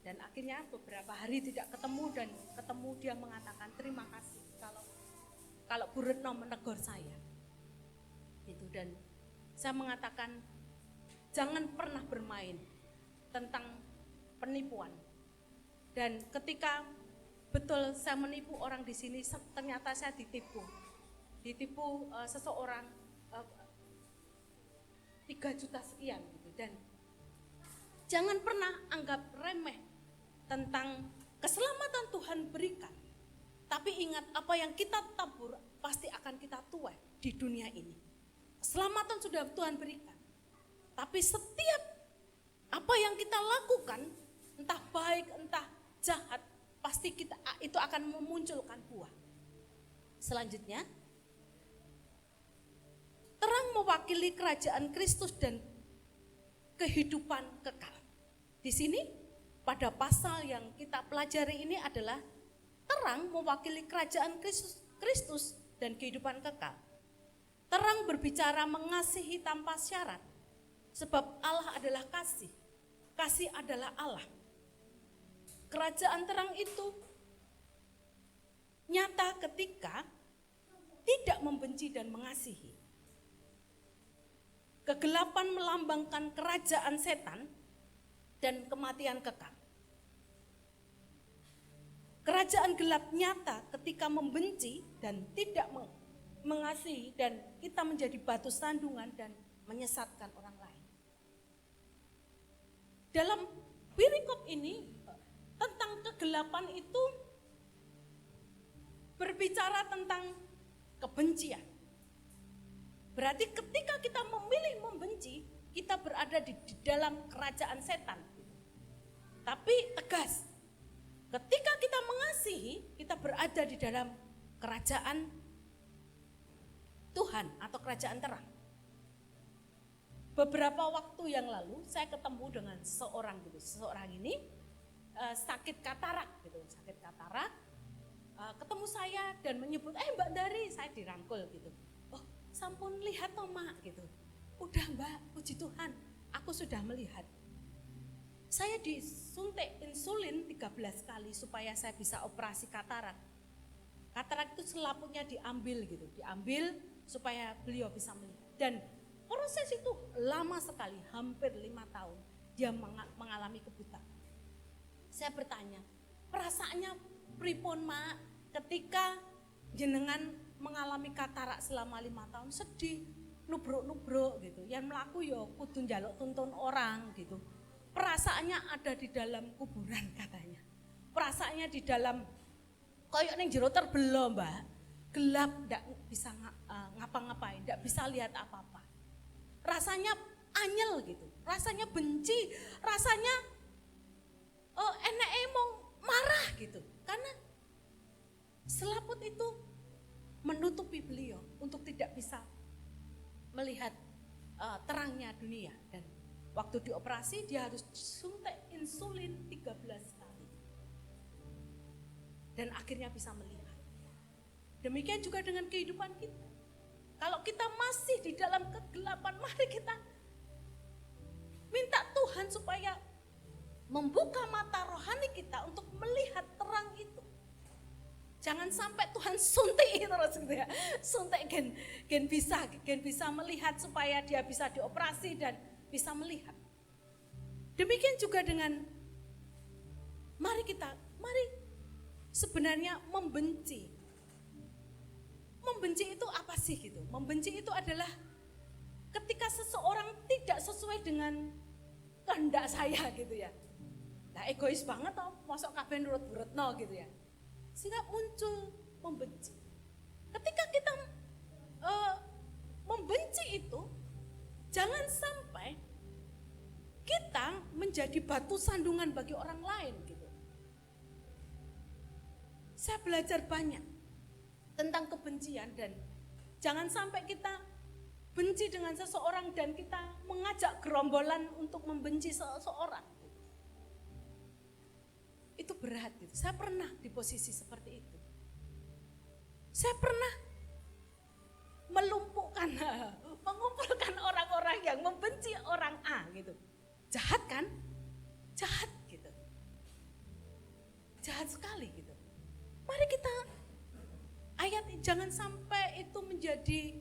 Dan akhirnya beberapa hari tidak ketemu dan ketemu dia mengatakan terima kasih kalau Bu Retno menegur saya. Itu, dan saya mengatakan jangan pernah bermain tentang penipuan. Dan ketika betul saya menipu orang di sini, ternyata saya ditipu seseorang 3 juta sekian gitu. Dan jangan pernah anggap remeh tentang keselamatan Tuhan berikan. Tapi ingat, apa yang kita tabur pasti akan kita tuai di dunia ini. Keselamatan sudah Tuhan berikan. Tapi setiap apa yang kita lakukan, entah baik entah jahat, pasti itu akan memunculkan buah. Selanjutnya, terang mewakili kerajaan Kristus dan kehidupan kekal. Di sini pada pasal yang kita pelajari ini adalah terang mewakili kerajaan Kristus dan kehidupan kekal. Terang berbicara mengasihi tanpa syarat, sebab Allah adalah kasih. Kasih adalah Allah. Kerajaan terang itu nyata ketika tidak membenci dan mengasihi. Kegelapan melambangkan kerajaan setan dan kematian kekal. Kerajaan gelap nyata ketika membenci dan tidak mengasihi, dan kita menjadi batu sandungan dan menyesatkan orang lain. Dalam perikop ini tentang kegelapan itu berbicara tentang kebencian. Berarti ketika kita memilih membenci, kita berada di dalam kerajaan setan. Tapi tegas, ketika kita mengasihi, kita berada di dalam kerajaan Tuhan atau kerajaan terang. Beberapa waktu yang lalu saya ketemu dengan seseorang gitu. Seseorang ini sakit katarak gitu, ketemu saya dan menyebut, Mbak Dari, saya dirangkul gitu. Oh, sampun lihat toh Mak gitu. Udah Mbak, puji Tuhan, aku sudah melihat. Saya disuntik insulin 13 kali supaya saya bisa operasi katarak. Katarak itu selaputnya diambil gitu, diambil supaya beliau bisa melihat. Dan proses itu lama sekali, hampir 5 tahun dia mengalami kebutaan. Saya bertanya, perasaannya pripun Mak ketika jenengan mengalami katarak selama 5 tahun? Sedih, nubruk-nubruk gitu. Yang melaku yo kudu njaluk tuntun orang gitu. Perasaannya ada di dalam kuburan katanya. Perasaannya di dalam koyok ning jero terbelo Mbak. Gelap, ndak bisa ngapa-ngapain, ndak bisa lihat apa-apa. Rasanya anyel gitu, rasanya benci, rasanya enake mau marah gitu. Karena selaput itu menutupi beliau untuk tidak bisa melihat terangnya dunia. Dan waktu dioperasi dia harus suntik insulin 13 kali. Dan akhirnya bisa melihat. Demikian juga dengan kehidupan kita. Kalau kita masih di dalam kegelapan, mari kita minta Tuhan supaya membuka mata rohani kita untuk melihat terang itu. Jangan sampai Tuhan suntik terus gitu ya. Suntik gen bisa melihat supaya dia bisa dioperasi dan bisa melihat. Demikian juga dengan mari sebenarnya membenci membenci itu apa sih gitu? Membenci itu adalah ketika seseorang tidak sesuai dengan kehendak saya gitu ya. Nah egois banget toh, masuk kabeh nurut-nurutno gitu ya. Sehingga muncul membenci. Ketika kita membenci itu, jangan sampai kita menjadi batu sandungan bagi orang lain gitu. Saya belajar banyak tentang kebencian dan jangan sampai kita benci dengan seseorang dan kita mengajak gerombolan untuk membenci seseorang. Itu berat gitu. Saya pernah di posisi seperti itu. Saya pernah melumpuhkan, mengumpulkan orang-orang yang membenci orang A gitu. Jahat kan? Jahat gitu. Jahat sekali gitu. Mari kita ayat jangan sampai itu menjadi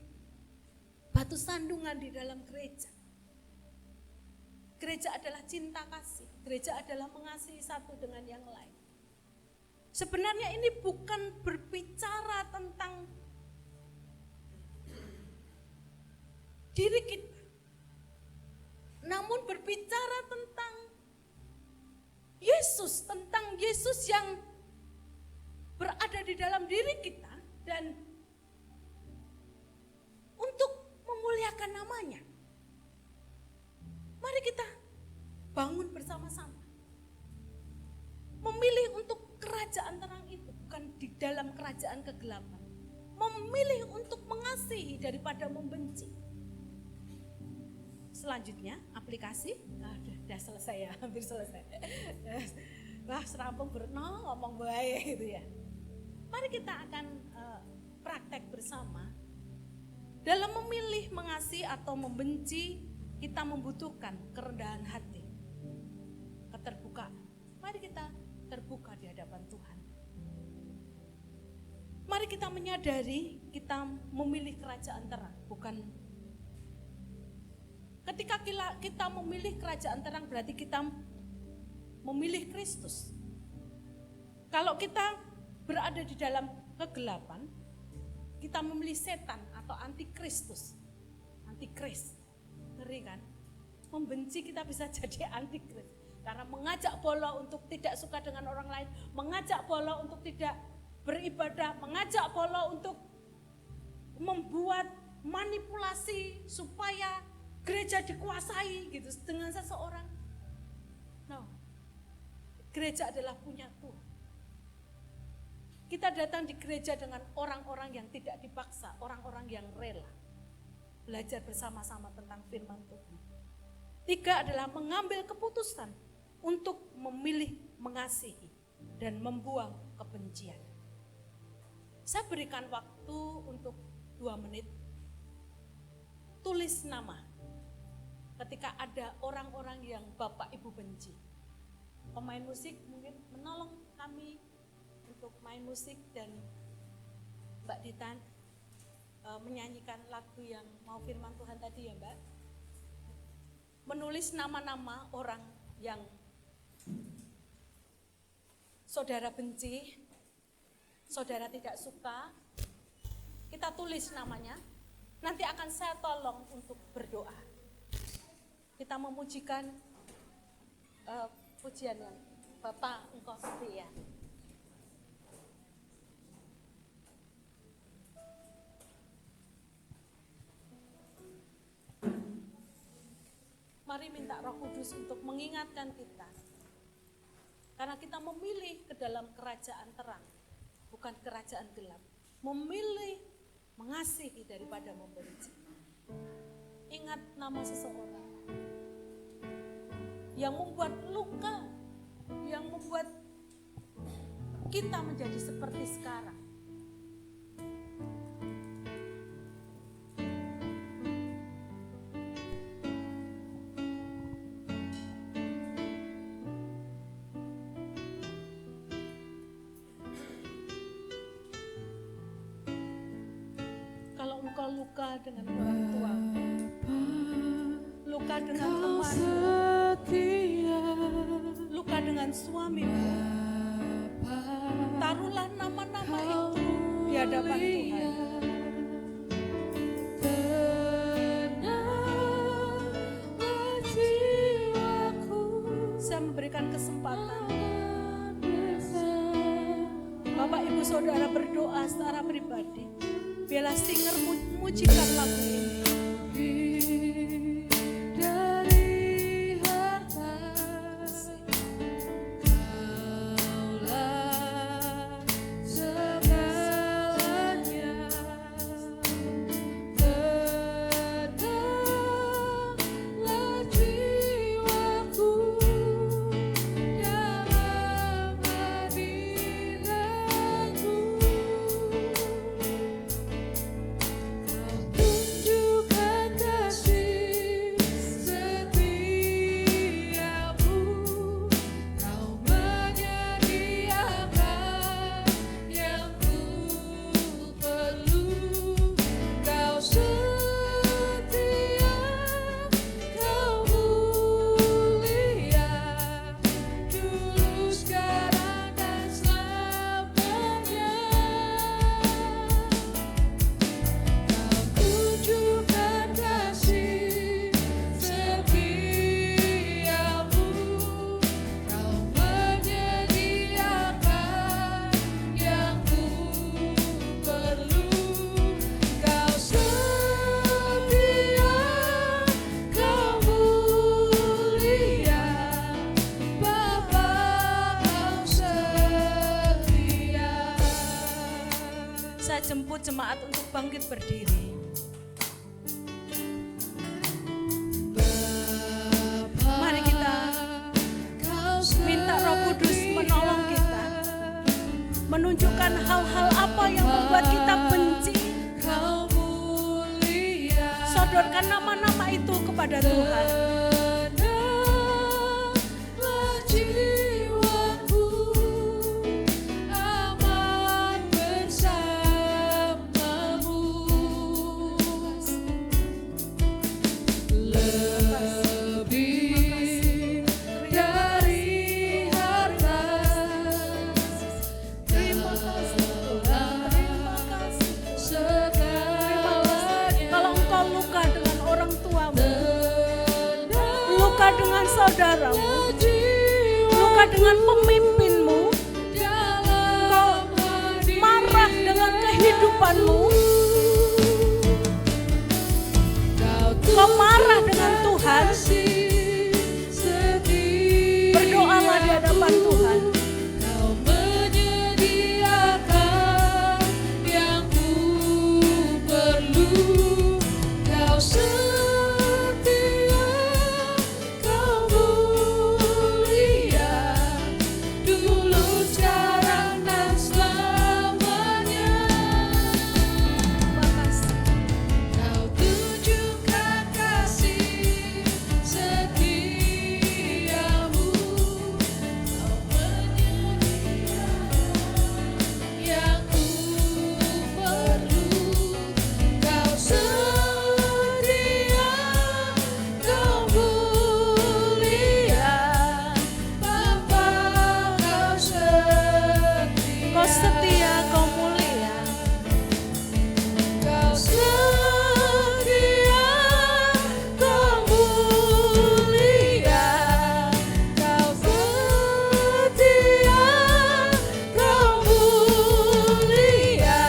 batu sandungan di dalam gereja. Gereja adalah cinta kasih. Gereja adalah mengasihi satu dengan yang lain. Sebenarnya ini bukan berbicara tentang diri kita, namun berbicara tentang Yesus yang berada di dalam diri kita dan untuk memuliakan namanya. Mari kita bangun bersama-sama. Memilih untuk kerajaan terang itu, bukan di dalam kerajaan kegelapan. Memilih untuk mengasihi daripada membenci. Selanjutnya, aplikasi. Udah selesai ya, hampir selesai. Wah, serampung berenang ngomong baik gitu ya. Mari kita akan praktek bersama. Dalam memilih mengasihi atau membenci, kita membutuhkan kerendahan hati, keterbukaan. Mari kita terbuka di hadapan Tuhan. Mari kita menyadari kita memilih kerajaan terang, bukan ketika kita memilih kerajaan terang berarti kita memilih Kristus. Kalau kita berada di dalam kegelapan, kita memilih setan atau antikristus, antikris. Ngeri kan? Membenci kita bisa jadi antikris. Karena mengajak Paulo untuk tidak suka dengan orang lain, mengajak Paulo untuk tidak beribadah, mengajak Paulo untuk membuat manipulasi supaya gereja dikuasai gitu dengan seseorang. No. Gereja adalah punya Tuhan. Kita datang di gereja dengan orang-orang yang tidak dipaksa, orang-orang yang rela. Belajar bersama-sama tentang firman Tuhan. 3 adalah mengambil keputusan untuk memilih mengasihi dan membuang kebencian. Saya berikan waktu untuk 2 menit. Tulis nama ketika ada orang-orang yang Bapak Ibu benci. Pemain musik mungkin menolong kami untuk main musik dan Mbak Ditan menyanyikan lagu yang mau firman Tuhan tadi ya Mbak. Menulis nama-nama orang yang saudara benci, saudara tidak suka, kita tulis namanya, nanti akan saya tolong untuk berdoa. Kita memujikan pujian yang Bapa Engkau setia. Mari minta Roh Kudus untuk mengingatkan kita. Karena kita memilih ke dalam kerajaan terang, bukan kerajaan gelap. Memilih mengasihi daripada membenci. Ingat nama seseorang yang membuat luka, yang membuat kita menjadi seperti sekarang. Luka dengan orang tua, luka dengan teman, luka dengan suami, taruhlah nama-nama itu di hadapan Tuhan. Waktu saudara berdoa secara pribadi, biarlah singer mujikan lagu ini. Dari harta Kaulah segalanya, tenanglah jiwaku dalam hadiratmu. Kau tunjukkan kasih setiamu, Kau menyediakan yang ku perlu. Kau setia, Kau mulia, dulu sekarang dan selamanya. Kau tunjukkan kasih setiamu, Kau menyediakan yang ku perlu. Kau setia, Kau mulia, Bapa Kau setia. Saya jemput jemaat untuk bangkit berdiri. Mari kita minta Roh Kudus menolong kita, menunjukkan hal-hal apa yang membuat kita benci. Kau mulia, Sodorkan nama-nama itu kepada Tuhan. tenanglah jiwaku, aman bersamamu. Lebih dari harta, Terima kasih Tuhan, terima kasih. segalanya. Kalau engkau luka dengan orang tuamu, luka dengan saudaramu, luka dengan pemimpinmu, engkau marah dengan kehidupanmu, engkau marah dengan Tuhan, berdoalah di hadapan Tuhan. Kau menyediakan yang ku perlu. Kau setia, Kau mulia, dulu sekarang dan selamanya. Terima kasih. Kau tunjukkan kasih setiamu, Kau menyediakan yang ku perlu. Kau setia, Kau mulia, Bapa Kau setia. Kau setia, kau mulia. Kau setia, Kau mulia, Kau setia, Kau mulia,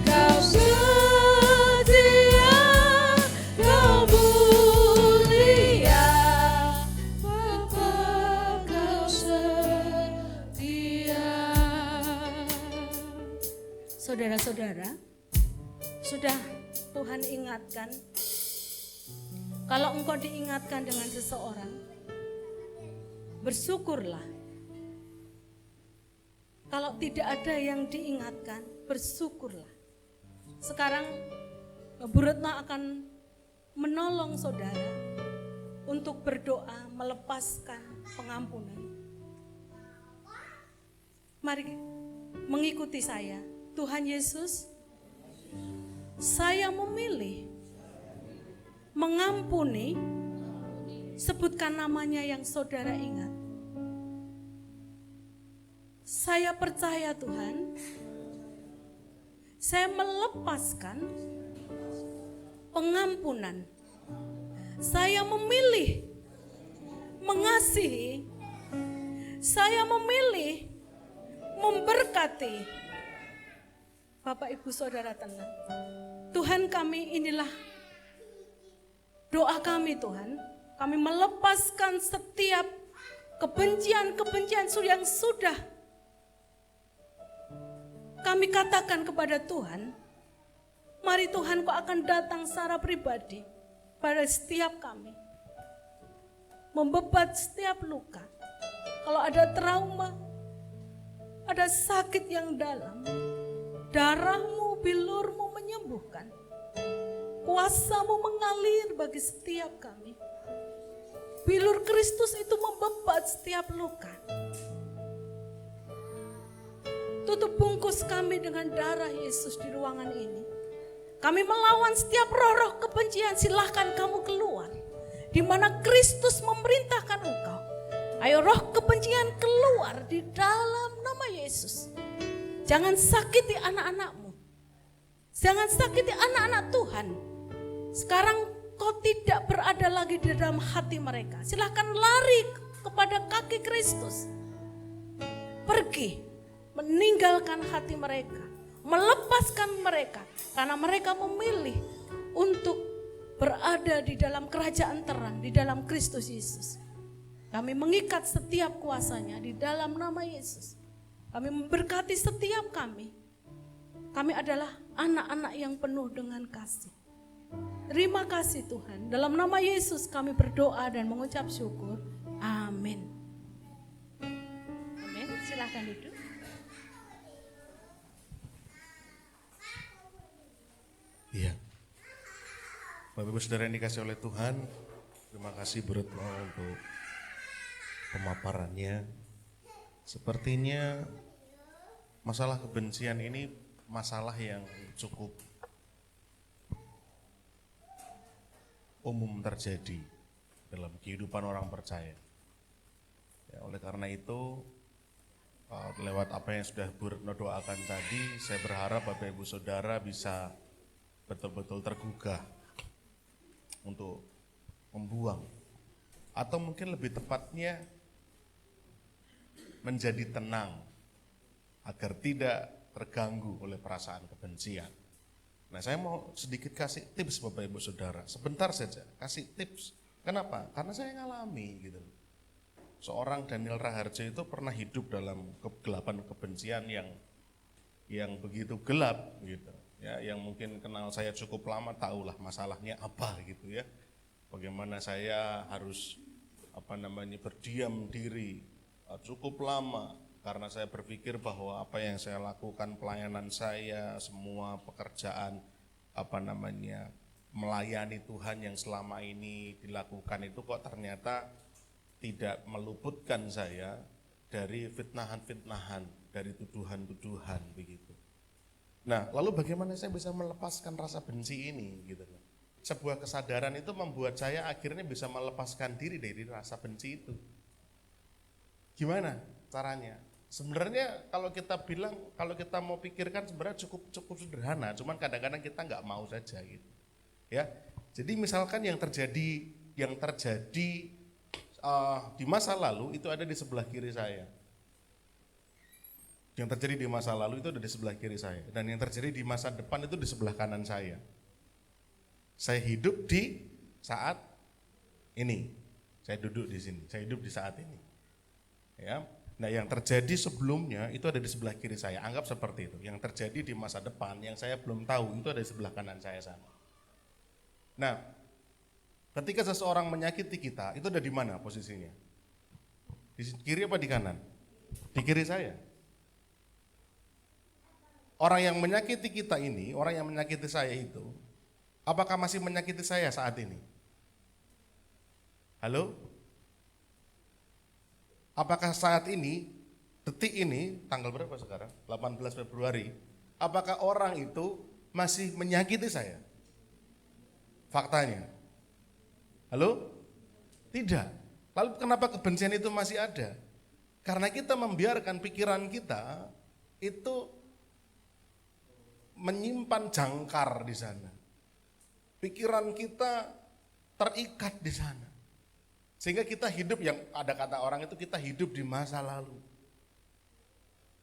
Kau setia, Kau mulia, Bapa Kau setia. Saudara-saudara, sudah Tuhan ingatkan, kalau engkau diingatkan dengan seseorang, bersyukurlah. Kalau tidak ada yang diingatkan, bersyukurlah. Sekarang Bu Retno akan menolong saudara untuk berdoa melepaskan pengampunan. Mari mengikuti saya. Tuhan Yesus, saya memilih mengampuni, sebutkan namanya yang saudara ingat. Saya percaya Tuhan, saya melepaskan pengampunan. Saya memilih mengasihi, saya memilih memberkati, Bapak Ibu Saudara tenang. Tuhan kami, inilah doa kami Tuhan. Kami melepaskan setiap kebencian-kebencian yang sudah kami katakan kepada Tuhan. Mari Tuhan, Kau akan datang secara pribadi pada setiap kami. Membebat setiap luka. Kalau ada trauma, ada sakit yang dalam, darah-Mu, bilur-Mu menyembuhkan. Kuasa-Mu mengalir bagi setiap kami. Bilur Kristus itu membebat setiap luka. Tutup bungkus kami dengan darah Yesus di ruangan ini. Kami melawan setiap roh-roh kebencian, silahkan kamu keluar. Di mana Kristus memerintahkan engkau. Ayo roh kebencian keluar di dalam nama Yesus. Jangan sakiti anak-anakmu. Jangan sakiti anak-anak Tuhan. Sekarang kau tidak berada lagi di dalam hati mereka. Silahkan lari kepada kaki Kristus. Pergi, meninggalkan hati mereka. Melepaskan mereka. Karena mereka memilih untuk berada di dalam kerajaan terang. Di dalam Kristus Yesus. Kami mengikat setiap kuasanya di dalam nama Yesus. Kami memberkati setiap kami. Kami adalah anak-anak yang penuh dengan kasih. Terima kasih Tuhan. Dalam nama Yesus kami berdoa dan mengucap syukur. Amin. Amin. Silakan duduk. Iya. Bapak Ibu Saudara yang dikasih oleh Tuhan, terima kasih Bu Retno untuk pemaparannya. Sepertinya masalah kebencian ini masalah yang cukup umum terjadi dalam kehidupan orang percaya. Ya, oleh karena itu, lewat apa yang sudah Bu Retno doakan tadi, saya berharap Bapak Ibu Saudara bisa betul-betul tergugah untuk membuang, atau mungkin lebih tepatnya menjadi tenang agar tidak terganggu oleh perasaan kebencian. Nah, saya mau sedikit kasih tips Bapak Ibu Saudara, sebentar saja kasih tips. Kenapa? Karena saya ngalami gitu. Seorang Daniel Raharjo itu pernah hidup dalam kegelapan kebencian yang begitu gelap gitu. Ya, yang mungkin kenal saya cukup lama tahulah masalahnya apa gitu ya. Bagaimana saya harus berdiam diri cukup lama karena saya berpikir bahwa apa yang saya lakukan, pelayanan saya, semua pekerjaan melayani Tuhan yang selama ini dilakukan itu kok ternyata tidak meluputkan saya dari fitnahan-fitnahan, dari tuduhan-tuduhan begitu. Nah, lalu bagaimana saya bisa melepaskan rasa benci ini gitu loh. Sebuah kesadaran itu membuat saya akhirnya bisa melepaskan diri dari rasa benci itu. Gimana caranya? Sebenarnya kalau kita mau pikirkan sebenarnya cukup sederhana, cuman kadang-kadang kita nggak mau saja gitu. Ya. Jadi misalkan yang terjadi di masa lalu itu ada di sebelah kiri saya. Yang terjadi di masa lalu itu ada di sebelah kiri saya, dan yang terjadi di masa depan itu di sebelah kanan saya. Saya hidup di saat ini. Saya duduk di sini. Saya hidup di saat ini. Ya. Nah, yang terjadi sebelumnya itu ada di sebelah kiri saya. Anggap seperti itu. Yang terjadi di masa depan yang saya belum tahu itu ada di sebelah kanan saya sana. Nah, ketika seseorang menyakiti kita, itu ada di mana posisinya? Di kiri apa di kanan? Di kiri saya. Orang yang menyakiti kita ini, orang yang menyakiti saya itu, apakah masih menyakiti saya saat ini? Halo? Apakah saat ini, detik ini, tanggal berapa sekarang? 18 Februari. Apakah orang itu masih menyakiti saya? Faktanya. Halo? Tidak. Lalu kenapa kebencian itu masih ada? Karena kita membiarkan pikiran kita itu menyimpan jangkar di sana. Pikiran kita terikat di sana. Sehingga kita hidup, yang ada kata orang itu kita hidup di masa lalu.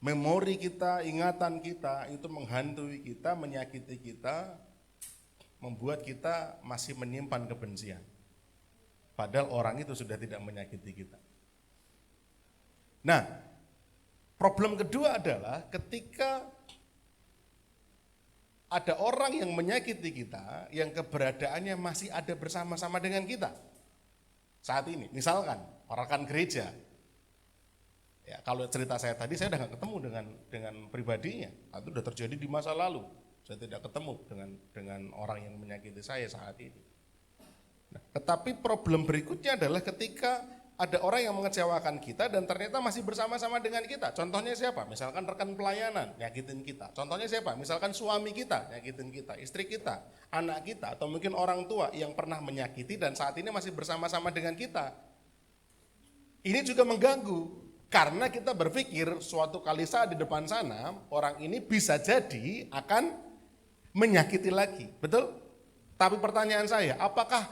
memori kita, ingatan kita itu menghantui kita, menyakiti kita, membuat kita masih menyimpan kebencian. Padahal orang itu sudah tidak menyakiti kita. Nah, problem kedua adalah ketika ada orang yang menyakiti kita, yang keberadaannya masih ada bersama-sama dengan kita. Saat ini, misalkan rekan gereja. Ya, kalau cerita saya tadi, saya udah gak ketemu dengan pribadinya. Itu udah terjadi di masa lalu. Saya tidak ketemu dengan orang yang menyakiti saya saat ini. Nah, tetapi problem berikutnya adalah ketika ada orang yang mengecewakan kita dan ternyata masih bersama-sama dengan kita. Contohnya siapa? Misalkan rekan pelayanan nyakitin kita. Contohnya siapa? Misalkan suami kita nyakitin kita, istri kita, anak kita, atau mungkin orang tua yang pernah menyakiti dan saat ini masih bersama-sama dengan kita. Ini juga mengganggu. Karena kita berpikir suatu kali saat di depan sana, orang ini bisa jadi akan menyakiti lagi. Betul? Tapi pertanyaan saya, apakah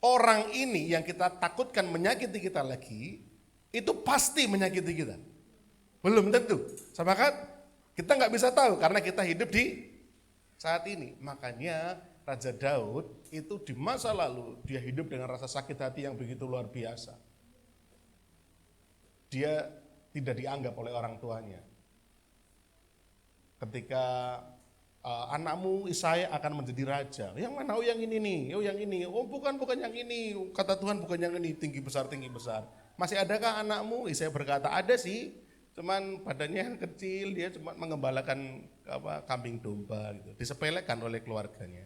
orang ini yang kita takutkan menyakiti kita lagi, itu pasti menyakiti kita? Belum tentu. Sama kan? Kita nggak bisa tahu karena kita hidup di saat ini. Makanya Raja Daud itu di masa lalu, dia hidup dengan rasa sakit hati yang begitu luar biasa. Dia tidak dianggap oleh orang tuanya. Ketika anakmu Isai akan menjadi raja. Yang mana? Oh yang ini nih, oh yang ini. Oh bukan yang ini. Kata Tuhan bukan yang ini, tinggi besar. Masih adakah anakmu? Isai berkata, ada sih. Cuman badannya kecil, dia cuma mengembalakan kambing domba gitu. Disepelekan oleh keluarganya.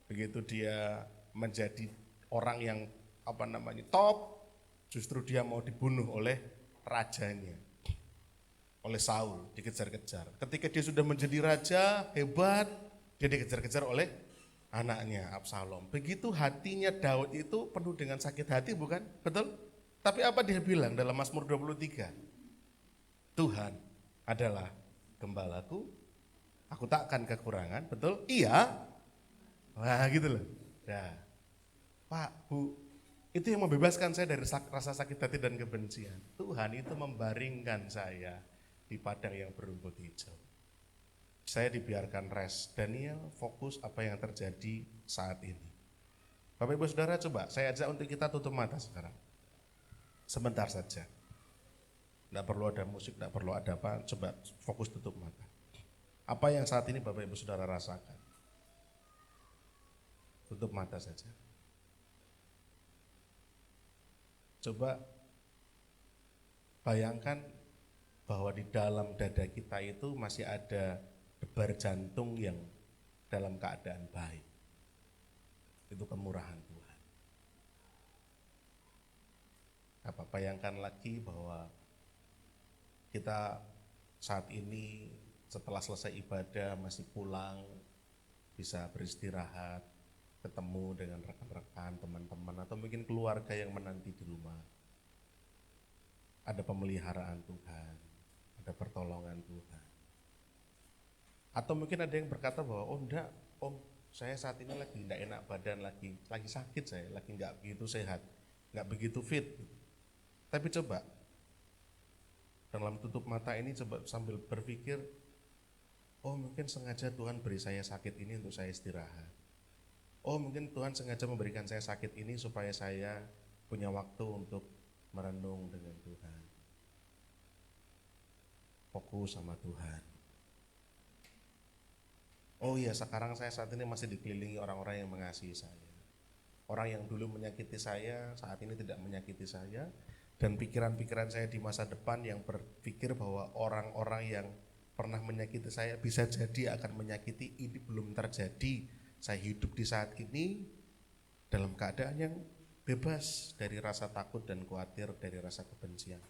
Begitu dia menjadi orang yang top, justru dia mau dibunuh oleh rajanya, oleh Saul, dikejar-kejar. Ketika dia sudah menjadi raja, hebat, dia dikejar-kejar oleh anaknya Absalom. Begitu hatinya Daud itu penuh dengan sakit hati, bukan? Betul? Tapi apa dia bilang dalam Mazmur 23? Tuhan adalah gembalaku, aku tak akan kekurangan, betul? Iya. Wah gitu loh. Nah, Pak, Bu, itu yang membebaskan saya dari rasa sakit hati dan kebencian. Tuhan itu membaringkan saya di padang yang berumput hijau. Saya dibiarkan rest. Daniel fokus apa yang terjadi saat ini. Bapak Ibu Saudara, coba saya ajak untuk kita tutup mata sekarang. Sebentar saja. Tidak perlu ada musik, tidak perlu ada apa. Coba fokus tutup mata. Apa yang saat ini Bapak Ibu Saudara rasakan? Tutup mata saja. Coba bayangkan bahwa di dalam dada kita itu masih ada debar jantung yang dalam keadaan baik. Itu kemurahan Tuhan. Bayangkan lagi bahwa kita saat ini setelah selesai ibadah masih pulang, bisa beristirahat, ketemu dengan rekan-rekan, teman-teman, atau mungkin keluarga yang menanti di rumah. Ada pemeliharaan Tuhan, ada pertolongan Tuhan. Atau mungkin ada yang berkata bahwa, oh enggak, saya saat ini lagi enggak enak badan, lagi sakit saya, lagi enggak begitu sehat, enggak begitu fit. Tapi coba, dalam tutup mata ini coba sambil berpikir, oh mungkin sengaja Tuhan beri saya sakit ini untuk saya istirahat. Oh mungkin Tuhan sengaja memberikan saya sakit ini supaya saya punya waktu untuk merenung dengan Tuhan. Fokus sama Tuhan. Oh iya, sekarang saya saat ini masih dikelilingi orang-orang yang mengasihi saya. Orang yang dulu menyakiti saya, saat ini tidak menyakiti saya. Dan pikiran-pikiran saya di masa depan yang berpikir bahwa orang-orang yang pernah menyakiti saya bisa jadi akan menyakiti, ini belum terjadi. Saya hidup di saat ini dalam keadaan yang bebas dari rasa takut dan khawatir, dari rasa kebencian.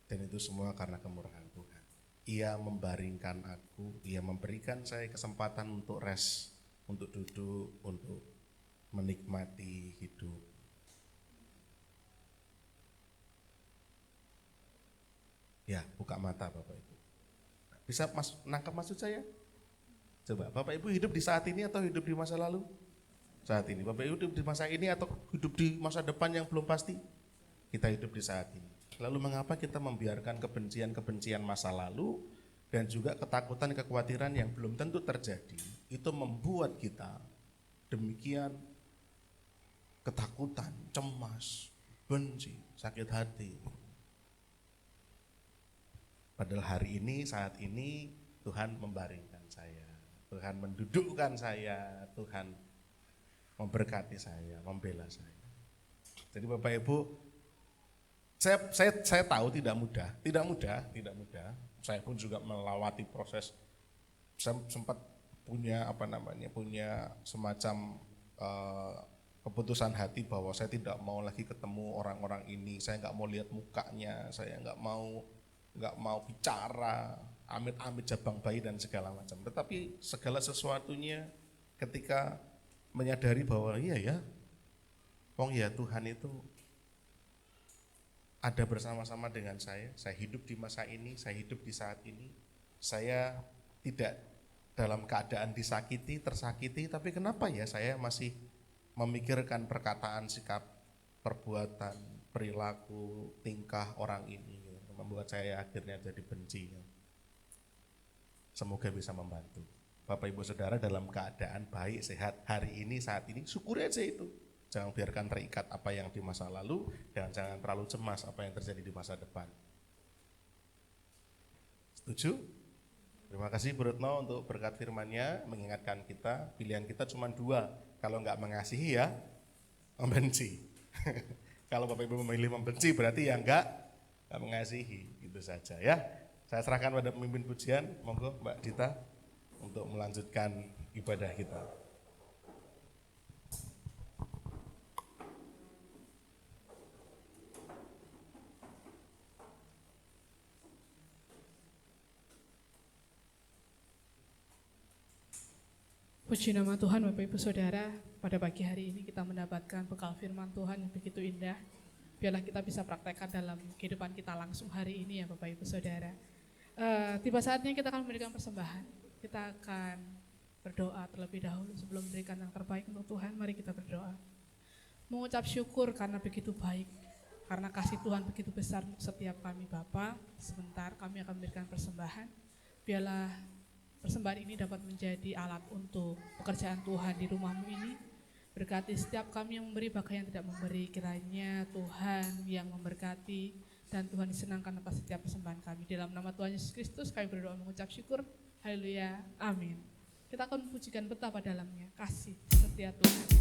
Dan itu semua karena kemurahan Tuhan. Ia membaringkan aku, Ia memberikan saya kesempatan untuk rest, untuk duduk, untuk menikmati hidup. Ya, buka mata Bapak Ibu. Bisa nangkap maksud saya? Coba, Bapak Ibu hidup di saat ini atau hidup di masa lalu? Saat ini. Bapak Ibu hidup di masa ini atau hidup di masa depan yang belum pasti? Kita hidup di saat ini. Lalu mengapa kita membiarkan kebencian-kebencian masa lalu dan juga ketakutan, kekhawatiran yang belum tentu terjadi, itu membuat kita demikian ketakutan, cemas, benci, sakit hati. Padahal hari ini, saat ini Tuhan membaringkan saya, Tuhan mendudukkan saya, Tuhan memberkati saya, membela saya. Jadi Bapak Ibu, saya tahu tidak mudah. Saya pun juga melewati proses. Saya sempat punya punya semacam keputusan hati bahwa saya tidak mau lagi ketemu orang-orang ini. Saya nggak mau lihat mukanya, saya nggak mau bicara, amit-amit jabang bayi dan segala macam. Tetapi segala sesuatunya ketika menyadari bahwa iya ya, Tuhan itu ada bersama-sama dengan saya hidup di masa ini, saya hidup di saat ini, saya tidak dalam keadaan disakiti, tersakiti, tapi kenapa ya saya masih memikirkan perkataan, sikap, perbuatan, perilaku, tingkah orang ini, membuat saya akhirnya jadi benci. Semoga bisa membantu Bapak Ibu Saudara dalam keadaan baik, sehat, hari ini, saat ini, syukuri aja itu. Jangan biarkan terikat apa yang di masa lalu, dan jangan terlalu cemas apa yang terjadi di masa depan. Setuju? Terima kasih Bu Retno untuk berkat firman-Nya, mengingatkan kita, pilihan kita cuma dua, kalau nggak mengasihi ya, membenci. Kalau Bapak Ibu memilih membenci berarti ya nggak mengasihi, itu saja ya. Saya serahkan pada pemimpin pujian, monggo Mbak Dita untuk melanjutkan ibadah kita. Puji nama Tuhan Bapak Ibu Saudara, pada pagi hari ini kita mendapatkan bekal firman Tuhan yang begitu indah. Biarlah kita bisa praktekkan dalam kehidupan kita langsung hari ini ya Bapak Ibu Saudara. Tiba saatnya kita akan memberikan persembahan. Kita akan berdoa terlebih dahulu sebelum memberikan yang terbaik untuk Tuhan. Mari kita berdoa. Mengucap syukur karena begitu baik, karena kasih Tuhan begitu besar untuk setiap kami Bapa. Sebentar kami akan memberikan persembahan. Biarlah persembahan ini dapat menjadi alat untuk pekerjaan Tuhan di rumahmu ini. Berkati setiap kami yang memberi, bahkan yang tidak memberi. Kiranya Tuhan yang memberkati dan Tuhan disenangkan atas setiap persembahan kami. Dalam nama Tuhan Yesus Kristus kami berdoa mengucap syukur. Haleluya, amin. Kita akan memujikan betapa dalamnya kasih setia Tuhan.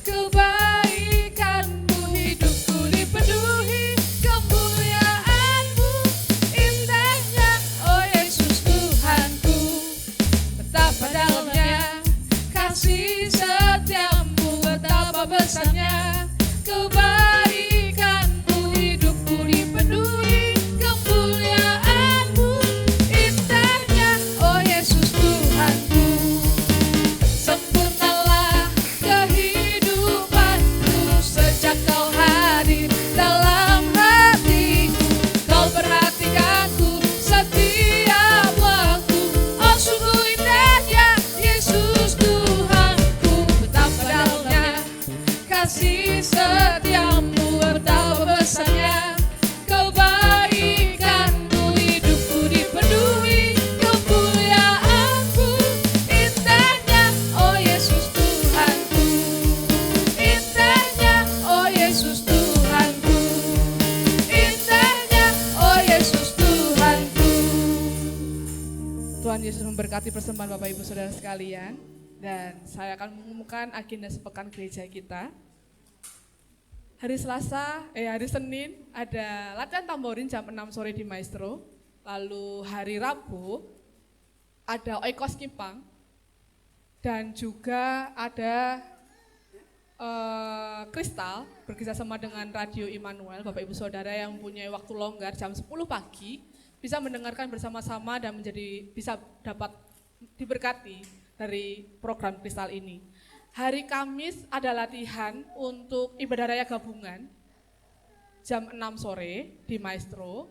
Kebaikanmu hidupku dipenuhi, kemuliaanmu indahnya, oh Yesus Tuhanku. Betapa dalamnya kasih setiamu, betapa besarnya kebaikanmu, hidupku dipenuhi, kemuliaanmu indahnya, oh Yesus Tuhanku. Sempurnalah kehidupanku sejak kau hadir dalam hatiku. Kau perhatikanku setiap waktu, oh sungguh indahnya Yesus Tuhanku. Betapa dalamnya kasih setiamu, betapa besarnya kebaikanmu, hidupku dipenuhi, kemuliaanmu indahnya, oh Yesus Tuhanku. Indahnya, oh Yesus Tuhanku. Indahnya, oh Yesus Tuhanku. Tuhan Yesus memberkati persembahan Bapak Ibu Saudara sekalian. Dan saya akan mengumumkan agenda sepekan gereja kita. Hari Senin ada latihan tamborin jam 6 sore di Maestro. Lalu hari Rabu ada Oikos Kipang. Dan juga ada Kristal bekerjasama dengan Radio Immanuel, Bapak Ibu Saudara yang mempunyai waktu longgar jam 10 pagi bisa mendengarkan bersama-sama dan bisa dapat diberkati dari program Kristal ini. Hari Kamis ada latihan untuk ibadah raya gabungan jam 6 sore di Maestro.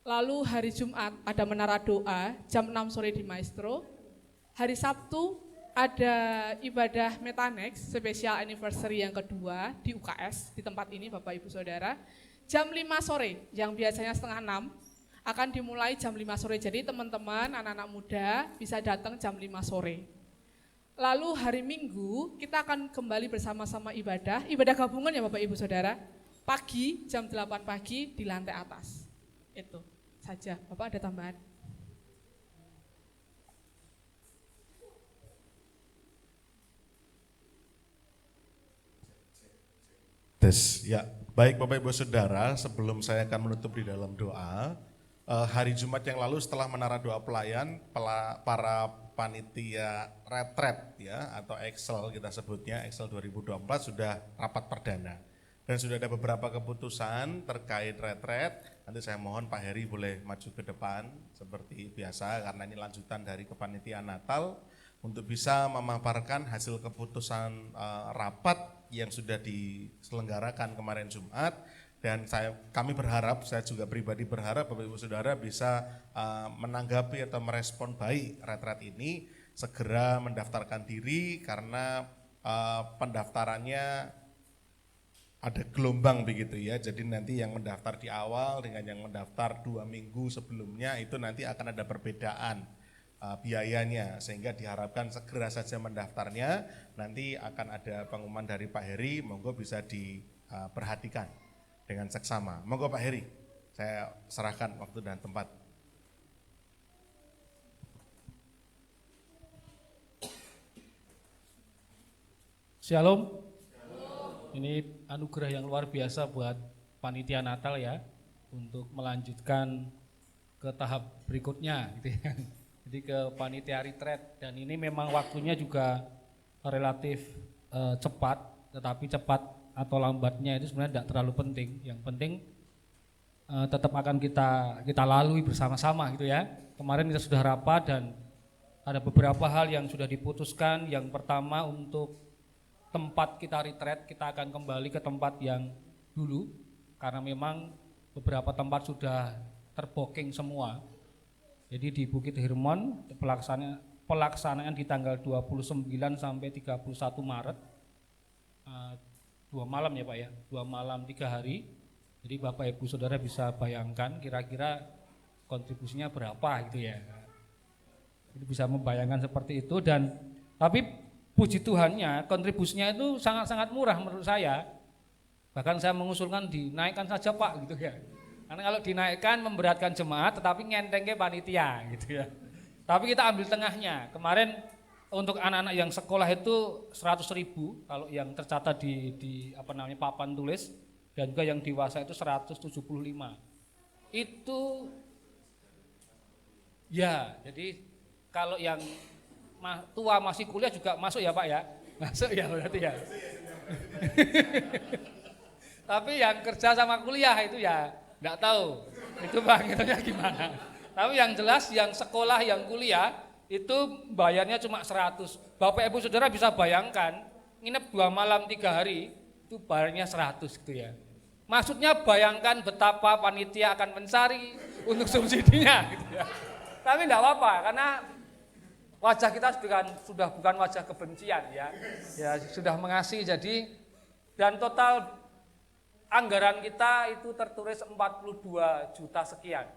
Lalu hari Jumat ada menara doa jam 6 sore di Maestro. Hari Sabtu ada ibadah Metanex spesial anniversary yang kedua di UKS di tempat ini Bapak Ibu Saudara. Jam 5 sore yang biasanya setengah 6 akan dimulai jam 5 sore. Jadi teman-teman anak-anak muda bisa datang jam 5 sore. Lalu hari Minggu kita akan kembali bersama-sama ibadah gabungan ya Bapak Ibu Saudara. Pagi jam 8 pagi di lantai atas. Itu saja. Bapak ada tambahan? Ya, baik Bapak Ibu Saudara, sebelum saya akan menutup di dalam doa, hari Jumat yang lalu setelah menara doa pelayan, para panitia retret ya atau Excel kita sebutnya, Excel 2024 sudah rapat perdana. Dan sudah ada beberapa keputusan terkait retret. Nanti saya mohon Pak Heri boleh maju ke depan seperti biasa karena ini lanjutan dari kepanitiaan Natal untuk bisa memaparkan hasil keputusan rapat yang sudah diselenggarakan kemarin Jumat. Dan kami berharap, saya juga pribadi berharap Bapak Ibu Saudara bisa menanggapi atau merespon baik retret ini, segera mendaftarkan diri karena pendaftarannya ada gelombang begitu ya. Jadi nanti yang mendaftar di awal dengan yang mendaftar 2 minggu sebelumnya itu nanti akan ada perbedaan biayanya, sehingga diharapkan segera saja mendaftarnya. Nanti akan ada pengumuman dari Pak Heri, monggo bisa diperhatikan dengan seksama. Monggo Pak Heri, saya serahkan waktu dan tempat. Shalom. Ini anugerah yang luar biasa buat panitia Natal ya, untuk melanjutkan ke tahap berikutnya gitu ya. Jadi ke panitia retreat, dan ini memang waktunya juga relatif cepat, tetapi cepat atau lambatnya itu sebenarnya tidak terlalu penting. Yang penting tetap akan kita lalui bersama-sama gitu ya. Kemarin kita sudah rapat dan ada beberapa hal yang sudah diputuskan. Yang pertama, untuk tempat kita retreat, kita akan kembali ke tempat yang dulu karena memang beberapa tempat sudah terbooking semua. Jadi di Bukit Hermon pelaksanaan di tanggal 29 sampai 31 Maret, 2 malam ya Pak ya, 2 malam 3 hari. Jadi Bapak Ibu Saudara bisa bayangkan kira-kira kontribusinya berapa gitu ya. Jadi bisa membayangkan seperti itu. Dan tapi puji Tuhannya kontribusinya itu sangat-sangat murah menurut saya. Bahkan saya mengusulkan dinaikkan saja Pak gitu ya. Karena kalau dinaikkan memberatkan jemaat, tetapi ngentengnya panitia gitu ya. Tapi kita ambil tengahnya. Kemarin untuk anak-anak yang sekolah itu 100.000 kalau yang tercatat di papan tulis, dan juga yang dewasa itu 175. Itu ya, jadi kalau yang tua masih kuliah juga masuk ya Pak ya? Masuk ya berarti ya. Tapi yang kerja sama kuliah itu ya enggak tahu, itu Bang, itunya gimana. Tapi yang jelas yang sekolah, yang kuliah, itu bayarnya cuma 100. Bapak Ibu Saudara bisa bayangkan, nginep 2 malam 3 hari, itu bayarnya 100 gitu ya. Maksudnya bayangkan betapa panitia akan mencari untuk subsidinya gitu ya. Tapi enggak apa-apa, karena wajah kita sudah bukan wajah kebencian ya. Ya sudah mengasihi, jadi dan total anggaran kita itu tertulis 42 juta sekian.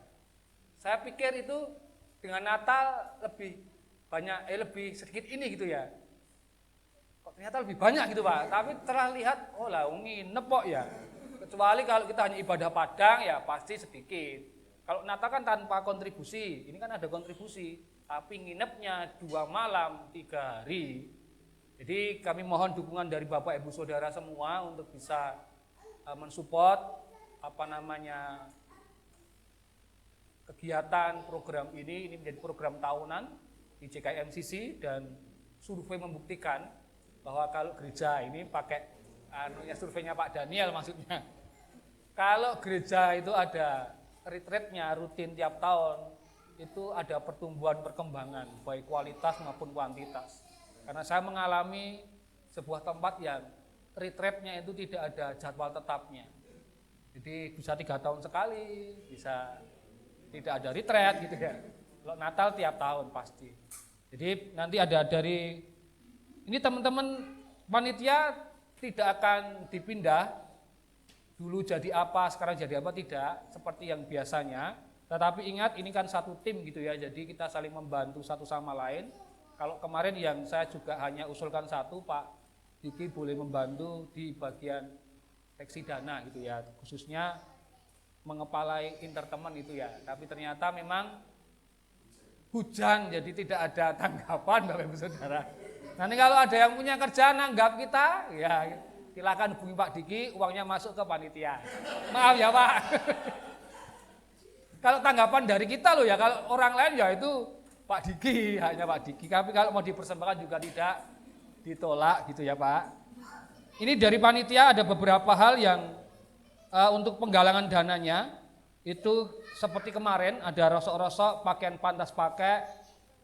Saya pikir itu dengan Natal lebih banyak, lebih sedikit ini gitu ya. Kok ternyata lebih banyak gitu Pak. Tapi terlihat, oh lah nginep kok ya. Kecuali kalau kita hanya ibadah Padang ya pasti sedikit. Kalau Natal kan tanpa kontribusi, ini kan ada kontribusi. Tapi nginepnya 2 malam 3 hari. Jadi kami mohon dukungan dari Bapak Ibu Saudara semua untuk bisa mensupport kegiatan program ini menjadi program tahunan di JKMCC, dan survei membuktikan bahwa kalau gereja ini pakai surveinya Pak Daniel maksudnya. Kalau gereja itu ada retreatnya rutin tiap tahun, itu ada pertumbuhan perkembangan baik kualitas maupun kuantitas. Karena saya mengalami sebuah tempat yang retreatnya itu tidak ada jadwal tetapnya. Jadi bisa 3 tahun sekali, bisa tidak ada retreat gitu ya. Kalau Natal tiap tahun pasti. Jadi nanti ada dari ini teman-teman panitia tidak akan dipindah dulu jadi apa, sekarang jadi apa, tidak seperti yang biasanya. Tetapi ingat ini kan satu tim gitu ya, jadi kita saling membantu satu sama lain. Kalau kemarin yang saya juga hanya usulkan satu, Pak Diki boleh membantu di bagian seksi dana gitu ya, khususnya mengepalai intertemen itu ya. Tapi ternyata memang hujan, jadi tidak ada tanggapan Bapak Ibu Saudara. Nanti kalau ada yang punya kerjaan nanggap kita, ya silakan hubungi Pak Diki, uangnya masuk ke panitia. Maaf ya Pak. Kalau tanggapan dari kita loh ya, kalau orang lain ya itu Pak Diki, hanya Pak Diki. Tapi kalau mau dipersembahkan juga tidak ditolak gitu ya Pak. Ini dari panitia ada beberapa hal yang untuk penggalangan dananya, itu seperti kemarin ada rosok-rosok, pakaian pantas pakai,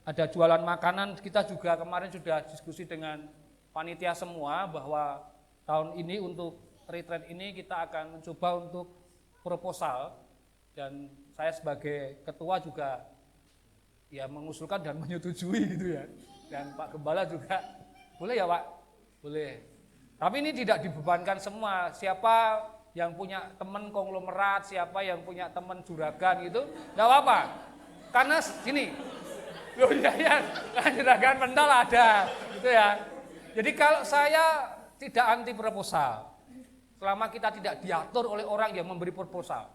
ada jualan makanan. Kita juga kemarin sudah diskusi dengan panitia semua bahwa tahun ini untuk retreat ini kita akan mencoba untuk proposal, dan saya sebagai ketua juga ya mengusulkan dan menyetujui gitu ya. Dan Pak Gembala juga boleh ya Pak? Boleh. Tapi ini tidak dibebankan semua. Siapa yang punya teman konglomerat, siapa yang punya teman juragan gitu, enggak apa-apa. Karena gini, loh ya, juragan pental ada gitu ya. Jadi kalau saya tidak anti proposal, selama kita tidak diatur oleh orang yang memberi proposal.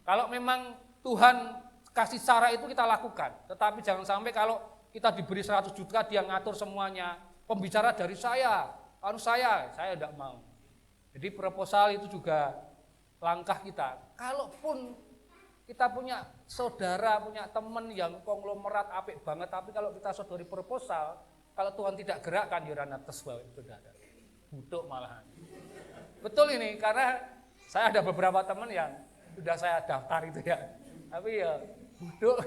Kalau memang Tuhan kasih cara itu kita lakukan, tetapi jangan sampai kalau kita diberi 100 juta dia ngatur semuanya, pembicara dari saya tidak mau. Jadi proposal itu juga langkah kita. Kalaupun kita punya saudara, punya teman yang konglomerat apik banget, tapi kalau kita sodori proposal, kalau Tuhan tidak gerakkan ya netes saudara. Butuh malahan. Betul ini, karena saya ada beberapa teman yang sudah saya daftar itu ya. Tapi ya butuh.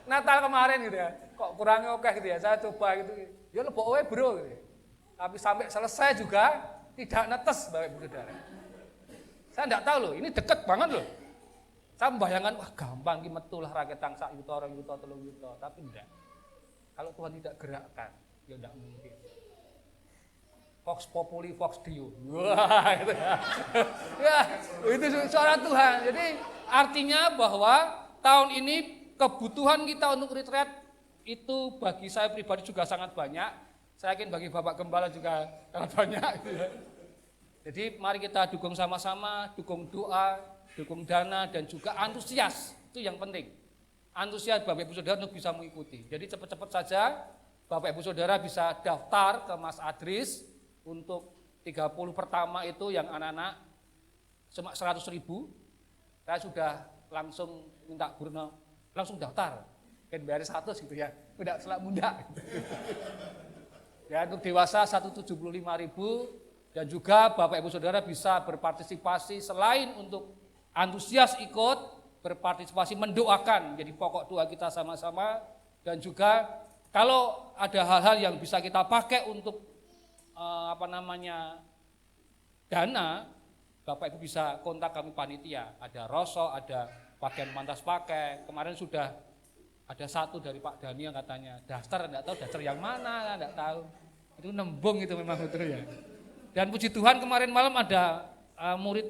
Natal kemarin gitu ya, kok kurangnya oke gitu ya, saya coba gitu, ya lebok oke bro gitu. Tapi sampai selesai juga tidak netes Bapak Ibu Saudara. Saya enggak tahu loh, ini deket banget loh. Saya membayangkan, wah gampang ki metu lah rakyat tangsa yuta, orang yuta, 3 yuta, tapi enggak. Kalau Tuhan tidak gerakkan, ya enggak mungkin. Vox populi, vox Deo. Wah, itu ya. Ya, itu suara Tuhan. Jadi artinya bahwa tahun ini kebutuhan kita untuk retreat itu bagi saya pribadi juga sangat banyak. Saya yakin bagi Bapak Gembala juga sangat banyak. Gitu ya. Jadi mari kita dukung sama-sama, dukung doa, dukung dana, dan juga antusias. Itu yang penting. Antusias Bapak Ibu Saudara untuk bisa mengikuti. Jadi cepat-cepat saja Bapak Ibu Saudara bisa daftar ke Mas Adris untuk 30 pertama itu yang anak-anak cuma 100.000. Saya sudah langsung minta Bruno langsung daftar. Kan bayar 100 gitu ya. Udah selak muda. Ya untuk dewasa 175.000, dan juga Bapak Ibu Saudara bisa berpartisipasi selain untuk antusias ikut berpartisipasi mendoakan, jadi pokok doa kita sama-sama, dan juga kalau ada hal-hal yang bisa kita pakai untuk dana, Bapak Ibu bisa kontak kami panitia. Ada rosok, ada pakaian pantas pakai. Kemarin sudah ada satu dari Pak Dani yang katanya daftar, enggak tahu daftar yang mana, enggak tahu. Itu nembung itu memang betul ya. Dan puji Tuhan kemarin malam ada murid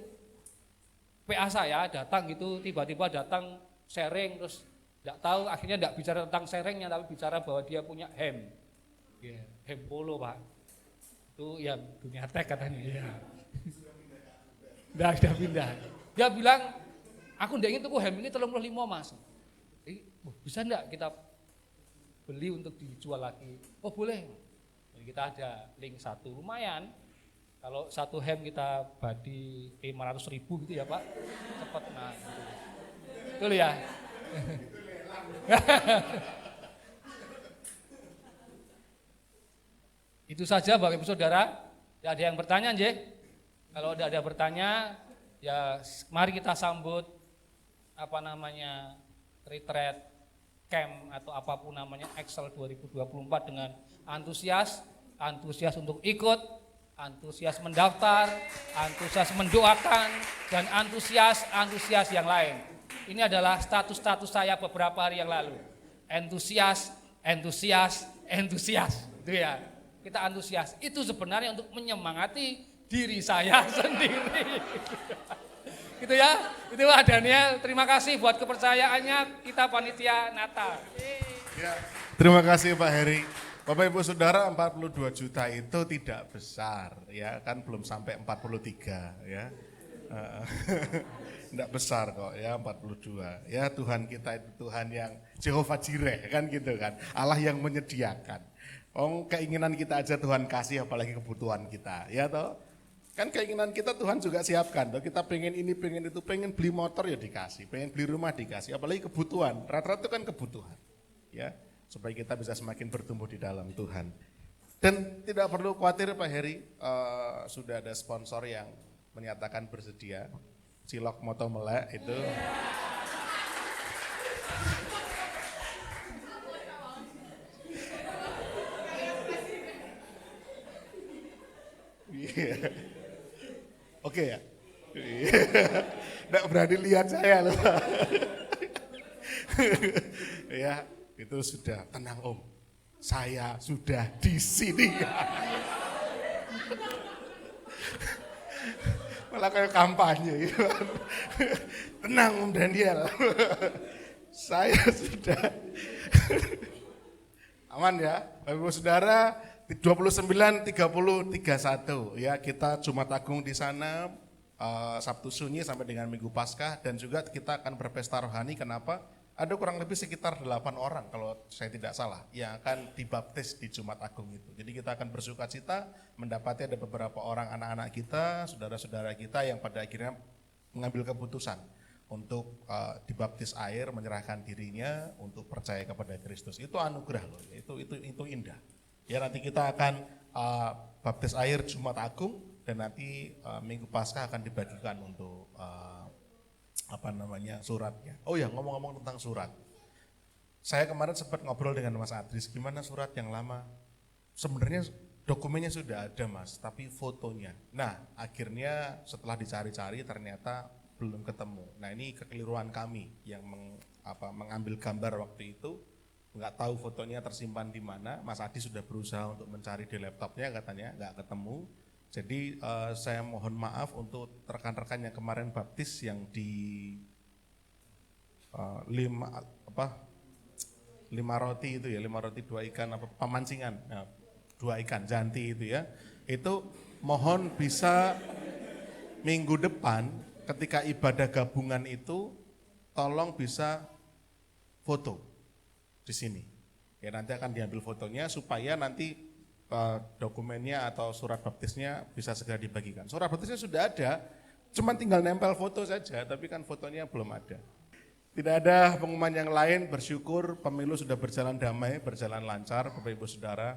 PA saya datang gitu, tiba-tiba datang sharing, terus enggak tahu, akhirnya enggak bicara tentang sharingnya, tapi bicara bahwa dia punya hem. Ya, hem polo Pak. Itu yang dunia tech katanya. Ya. Sudah pindah. Dia bilang, aku ndak ingin tuku hem ini 35 Mas. Bisa enggak kita beli untuk dijual lagi? Oh boleh. Jadi kita ada link satu, lumayan. Kalau satu hem kita badi 500.000 gitu ya Pak. Cepat nah gitu. Betul ya? Itu saja Bapak Ibu Saudara. Ya, ada yang bertanya, Nje? Kalau ada bertanya, ya mari kita sambut retreat camp atau apapun namanya Excel 2024 dengan antusias untuk ikut, antusias mendaftar, antusias mendoakan, dan antusias yang lain. Ini adalah status saya beberapa hari yang lalu. Antusias, itu ya. Kita antusias. Itu sebenarnya untuk menyemangati diri saya sendiri. Gitu ya. Itu Pak Daniel. Terima kasih buat kepercayaannya kita panitia Natal. Ya, terima kasih Pak Heri. Bapak Ibu Saudara, 42 juta itu tidak besar ya, kan belum sampai 43 ya. Tidak besar kok ya 42. Ya, Tuhan kita itu Tuhan yang Jehovah Jireh kan gitu kan. Allah yang menyediakan. Keinginan kita aja Tuhan kasih, apalagi kebutuhan kita, ya toh. Kan keinginan kita Tuhan juga siapkan. Toh. Kita pengen ini, pengen itu, pengen beli motor ya dikasih, pengen beli rumah dikasih, apalagi kebutuhan. Rata-rata itu kan kebutuhan, ya, supaya kita bisa semakin bertumbuh di dalam Tuhan. Dan tidak perlu khawatir Pak Heri, sudah ada sponsor yang menyatakan bersedia. Cilok Moto Melek itu. Oke ya. Nggak berani lihat saya loh. Ya, itu sudah, tenang Om. Saya sudah di sini. Malah kayak kampanye gitu kan. Tenang Om Daniel. Saya sudah aman ya. Bapak Ibu Saudara, 29, 30, 31 ya, kita Jumat Agung di sana, Sabtu Sunyi sampai dengan Minggu Paskah, dan juga kita akan berpesta rohani. Kenapa? Ada kurang lebih sekitar 8 orang kalau saya tidak salah yang akan dibaptis di Jumat Agung itu. Jadi kita akan bersukacita mendapati ada beberapa orang anak-anak kita, saudara-saudara kita yang pada akhirnya mengambil keputusan untuk dibaptis air, menyerahkan dirinya untuk percaya kepada Kristus. Itu anugerah loh, itu indah. Ya, nanti kita akan baptis air Jumat Agung, dan nanti Minggu Paskah akan dibagikan untuk suratnya. Oh ya, ngomong-ngomong tentang surat. Saya kemarin sempat ngobrol dengan Mas Adris, gimana surat yang lama? Sebenarnya dokumennya sudah ada Mas, tapi fotonya. Nah, akhirnya setelah dicari-cari ternyata belum ketemu. Nah, ini kekeliruan kami yang mengambil gambar waktu itu. Nggak tahu fotonya tersimpan di mana. Mas Adi sudah berusaha untuk mencari di laptopnya, katanya nggak ketemu. Jadi saya mohon maaf untuk rekan-rekan yang kemarin baptis yang di 5 roti itu ya, 5 roti 2 ikan pemancingan, 2 ikan janti itu ya. Itu mohon bisa minggu depan ketika ibadah gabungan itu tolong bisa foto di sini. Ya, nanti akan diambil fotonya supaya nanti dokumennya atau surat baptisnya bisa segera dibagikan. Surat baptisnya sudah ada, cuma tinggal nempel foto saja, tapi kan fotonya belum ada. Tidak ada pengumuman yang lain, bersyukur pemilu sudah berjalan damai, berjalan lancar, Bapak Ibu Saudara.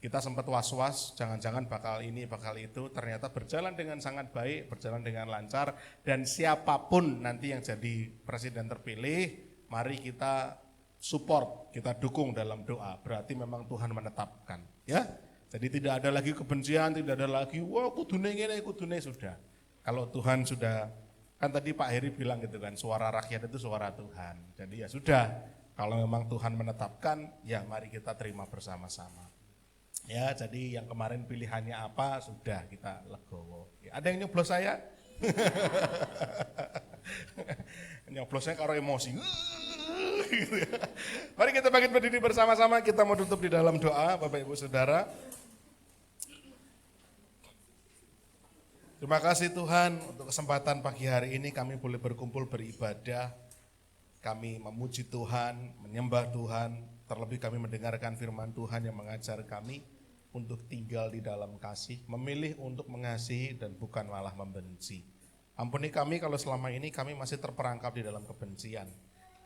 Kita sempat was-was, jangan-jangan bakal ini, bakal itu, ternyata berjalan dengan sangat baik, berjalan dengan lancar, dan siapapun nanti yang jadi presiden terpilih, mari kita support, kita dukung dalam doa, berarti memang Tuhan menetapkan, ya. Jadi tidak ada lagi kebencian, tidak ada lagi wah kudune ngene, kudune, sudah. Kalau Tuhan sudah, kan tadi Pak Heri bilang gitu kan, suara rakyat itu suara Tuhan. Jadi ya sudah, kalau memang Tuhan menetapkan, ya mari kita terima bersama-sama. Ya, jadi yang kemarin pilihannya apa, sudah kita legowo. Ya, ada yang nyoblos saya? Nyoblosnya karo emosi. Mari kita bangkit berdiri bersama-sama, kita mau tutup di dalam doa, Bapak Ibu Saudara. Terima kasih Tuhan untuk kesempatan pagi hari ini kami boleh berkumpul beribadah. Kami memuji Tuhan, menyembah Tuhan, terlebih kami mendengarkan firman Tuhan yang mengajar kami untuk tinggal di dalam kasih, memilih untuk mengasihi dan bukan malah membenci. Ampuni kami kalau selama ini kami masih terperangkap di dalam kebencian.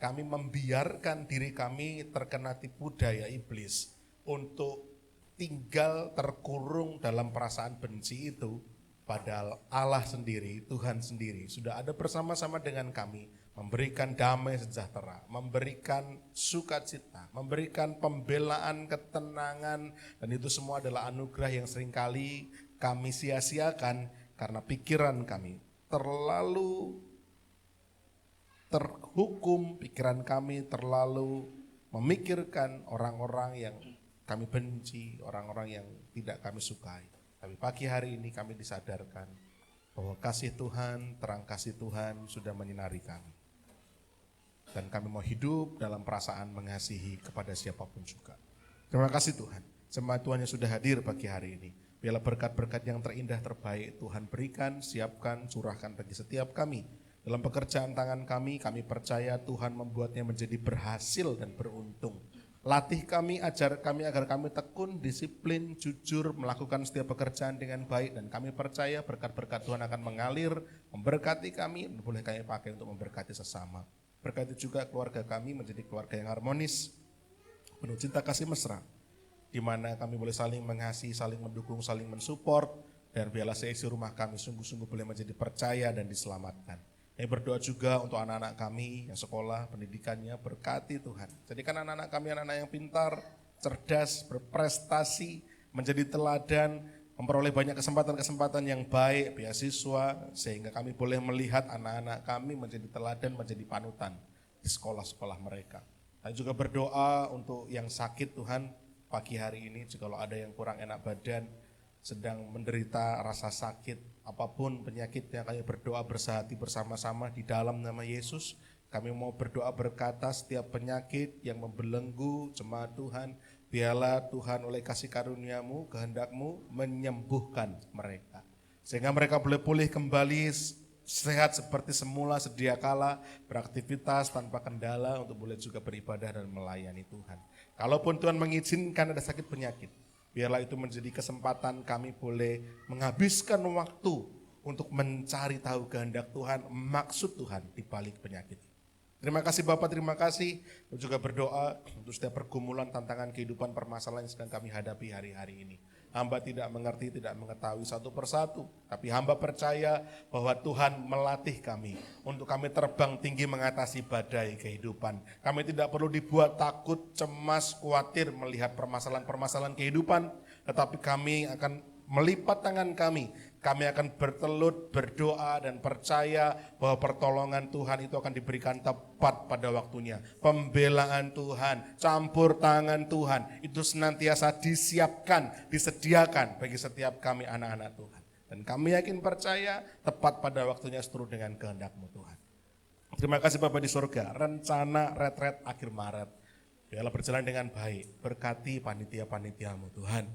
Kami membiarkan diri kami terkena tipu daya iblis untuk tinggal terkurung dalam perasaan benci itu, padahal Allah sendiri, Tuhan sendiri sudah ada bersama-sama dengan kami, memberikan damai sejahtera, memberikan sukacita, memberikan pembelaan, ketenangan, dan itu semua adalah anugerah yang seringkali kami sia-siakan karena pikiran kami terlalu terhukum, pikiran kami terlalu memikirkan orang-orang yang kami benci, orang-orang yang tidak kami sukai. Tapi pagi hari ini kami disadarkan bahwa kasih Tuhan, terang kasih Tuhan sudah menyinari kami. Dan kami mau hidup dalam perasaan mengasihi kepada siapapun juga. Terima kasih Tuhan, jemaat Tuhan yang sudah hadir pagi hari ini. Biarlah berkat-berkat yang terindah terbaik Tuhan berikan, siapkan, curahkan bagi setiap kami. Dalam pekerjaan tangan kami percaya Tuhan membuatnya menjadi berhasil dan beruntung. Latih kami, ajar kami agar kami tekun, disiplin, jujur, melakukan setiap pekerjaan dengan baik. Dan kami percaya berkat-berkat Tuhan akan mengalir, memberkati kami, dan boleh kami pakai untuk memberkati sesama. Berkati juga keluarga kami menjadi keluarga yang harmonis, penuh cinta kasih mesra, di mana kami boleh saling mengasihi, saling mendukung, saling mensupport, dan biarlah seisi rumah kami sungguh-sungguh boleh menjadi percaya dan diselamatkan. Kami berdoa juga untuk anak-anak kami yang sekolah, pendidikannya, berkati Tuhan. Jadikan anak-anak kami anak-anak yang pintar, cerdas, berprestasi, menjadi teladan, memperoleh banyak kesempatan-kesempatan yang baik, beasiswa, sehingga kami boleh melihat anak-anak kami menjadi teladan, menjadi panutan di sekolah-sekolah mereka. Kami juga berdoa untuk yang sakit Tuhan, pagi hari ini jikalau ada yang kurang enak badan, sedang menderita rasa sakit, apapun penyakitnya, kami berdoa bersehati bersama-sama di dalam nama Yesus. Kami mau berdoa berkata setiap penyakit yang membelenggu jemaat Tuhan, biarlah Tuhan oleh kasih karunia-Mu, kehendak-Mu menyembuhkan mereka. Sehingga mereka boleh pulih kembali sehat seperti semula sedia kala, beraktivitas tanpa kendala untuk boleh juga beribadah dan melayani Tuhan. Kalaupun Tuhan mengizinkan ada sakit penyakit, biarlah itu menjadi kesempatan kami boleh menghabiskan waktu untuk mencari tahu kehendak Tuhan, maksud Tuhan di balik penyakit. Terima kasih Bapak, terima kasih. Dan juga berdoa untuk setiap pergumulan, tantangan kehidupan, permasalahan yang sedang kami hadapi hari-hari ini. Hamba tidak mengerti, tidak mengetahui satu persatu, tapi hamba percaya bahwa Tuhan melatih kami untuk kami terbang tinggi mengatasi badai kehidupan. Kami tidak perlu dibuat takut, cemas, khawatir melihat permasalahan-permasalahan kehidupan, tetapi kami akan melipat tangan kami akan bertelut, berdoa dan percaya bahwa pertolongan Tuhan itu akan diberikan tepat pada waktunya. Pembelaan Tuhan, campur tangan Tuhan itu senantiasa disiapkan, disediakan bagi setiap kami anak-anak Tuhan. Dan kami yakin percaya tepat pada waktunya seturut dengan kehendak-Mu Tuhan. Terima kasih Bapak di surga, rencana retret akhir Maret biarlah berjalan dengan baik, berkati panitia-panitiamu Tuhan.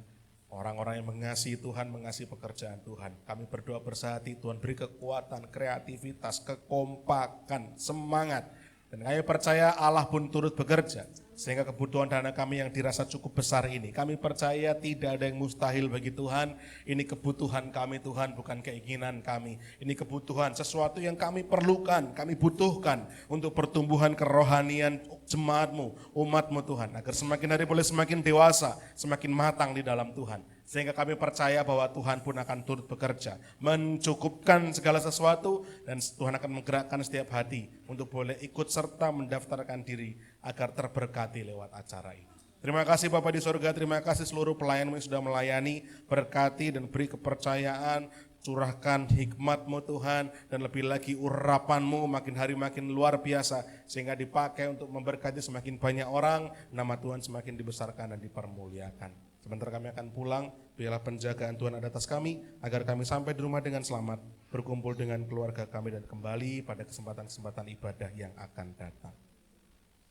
Orang-orang yang mengasihi Tuhan, mengasihi pekerjaan Tuhan. Kami berdoa bersehati, Tuhan beri kekuatan, kreativitas, kekompakan, semangat. Dan kami percaya Allah pun turut bekerja. Sehingga kebutuhan dana kami yang dirasa cukup besar ini, kami percaya tidak ada yang mustahil bagi Tuhan. Ini kebutuhan kami Tuhan, bukan keinginan kami. Ini kebutuhan, sesuatu yang kami perlukan, kami butuhkan untuk pertumbuhan kerohanian jemaat-Mu, umat-Mu Tuhan. Agar semakin hari boleh semakin dewasa, semakin matang di dalam Tuhan. Sehingga kami percaya bahwa Tuhan pun akan turut bekerja, mencukupkan segala sesuatu, dan Tuhan akan menggerakkan setiap hati untuk boleh ikut serta mendaftarkan diri agar terberkati lewat acara ini. Terima kasih Bapa di surga, terima kasih seluruh pelayan-Mu yang sudah melayani, berkati dan beri kepercayaan, curahkan hikmat-Mu Tuhan, dan lebih lagi urapan-Mu makin hari makin luar biasa, sehingga dipakai untuk memberkati semakin banyak orang, nama Tuhan semakin dibesarkan dan dipermuliakan. Sebentar kami akan pulang, biarlah penjagaan Tuhan ada atas kami, agar kami sampai di rumah dengan selamat, berkumpul dengan keluarga kami dan kembali pada kesempatan-kesempatan ibadah yang akan datang.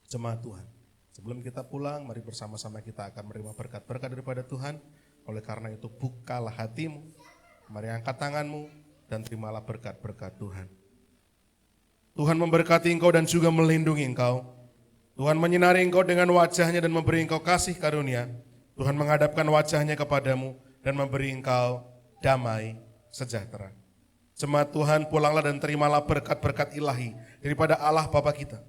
Jemaat Tuhan, sebelum kita pulang, mari bersama-sama kita akan menerima berkat-berkat daripada Tuhan. Oleh karena itu bukalah hatimu, mari angkat tanganmu, dan terimalah berkat-berkat Tuhan. Tuhan memberkati engkau dan juga melindungi engkau. Tuhan menyinari engkau dengan wajahnya dan memberi engkau kasih karunia. Tuhan menghadapkan wajahnya kepadamu dan memberi engkau damai sejahtera. Jemaat Tuhan, pulanglah dan terimalah berkat-berkat ilahi daripada Allah Bapa kita.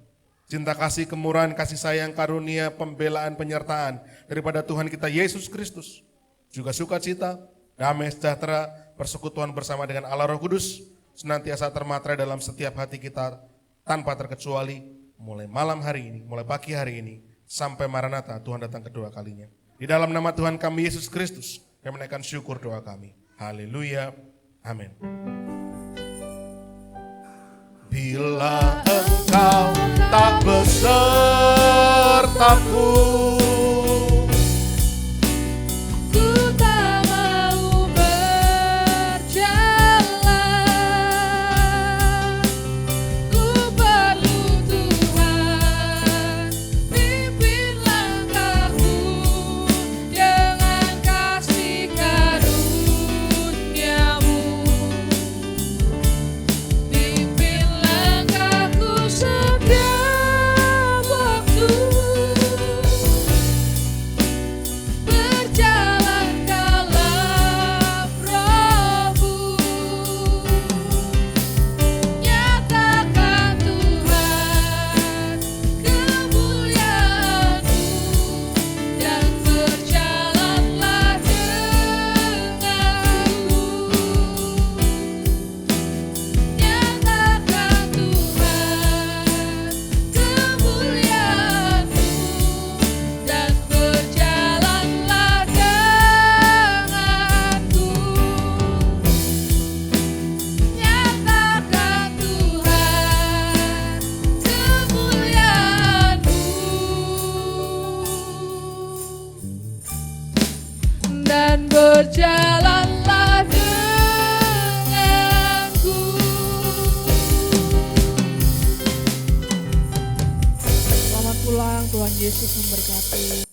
Cinta kasih, kemurahan, kasih sayang, karunia, pembelaan, penyertaan daripada Tuhan kita Yesus Kristus, juga sukacita, damai sejahtera, persekutuan bersama dengan Allah Roh Kudus, senantiasa termaterai dalam setiap hati kita tanpa terkecuali, mulai malam hari ini, mulai pagi hari ini, sampai Maranatha Tuhan datang kedua kalinya. Di dalam nama Tuhan kami Yesus Kristus, kami menaikkan syukur doa kami. Haleluya, amin. Bila engkau tak besertaku, Ku tak mau berjalan, ku perlu Tuhan, pimpin langkahku dengan kasih karunia-Mu. Pimpin langkahku setiap waktu, berjalan dalam Roh-Mu. Nyatakan Tuhan kemuliaan-Mu dan berjalanlah denganku. Nyatakan Tuhan kemuliaan-Mu dan berjalanlah denganku. Nyatakan Tuhan kemuliaan-Mu dan berjalanlah denganku. Selamat pulang, Tuhan Yesus memberkati.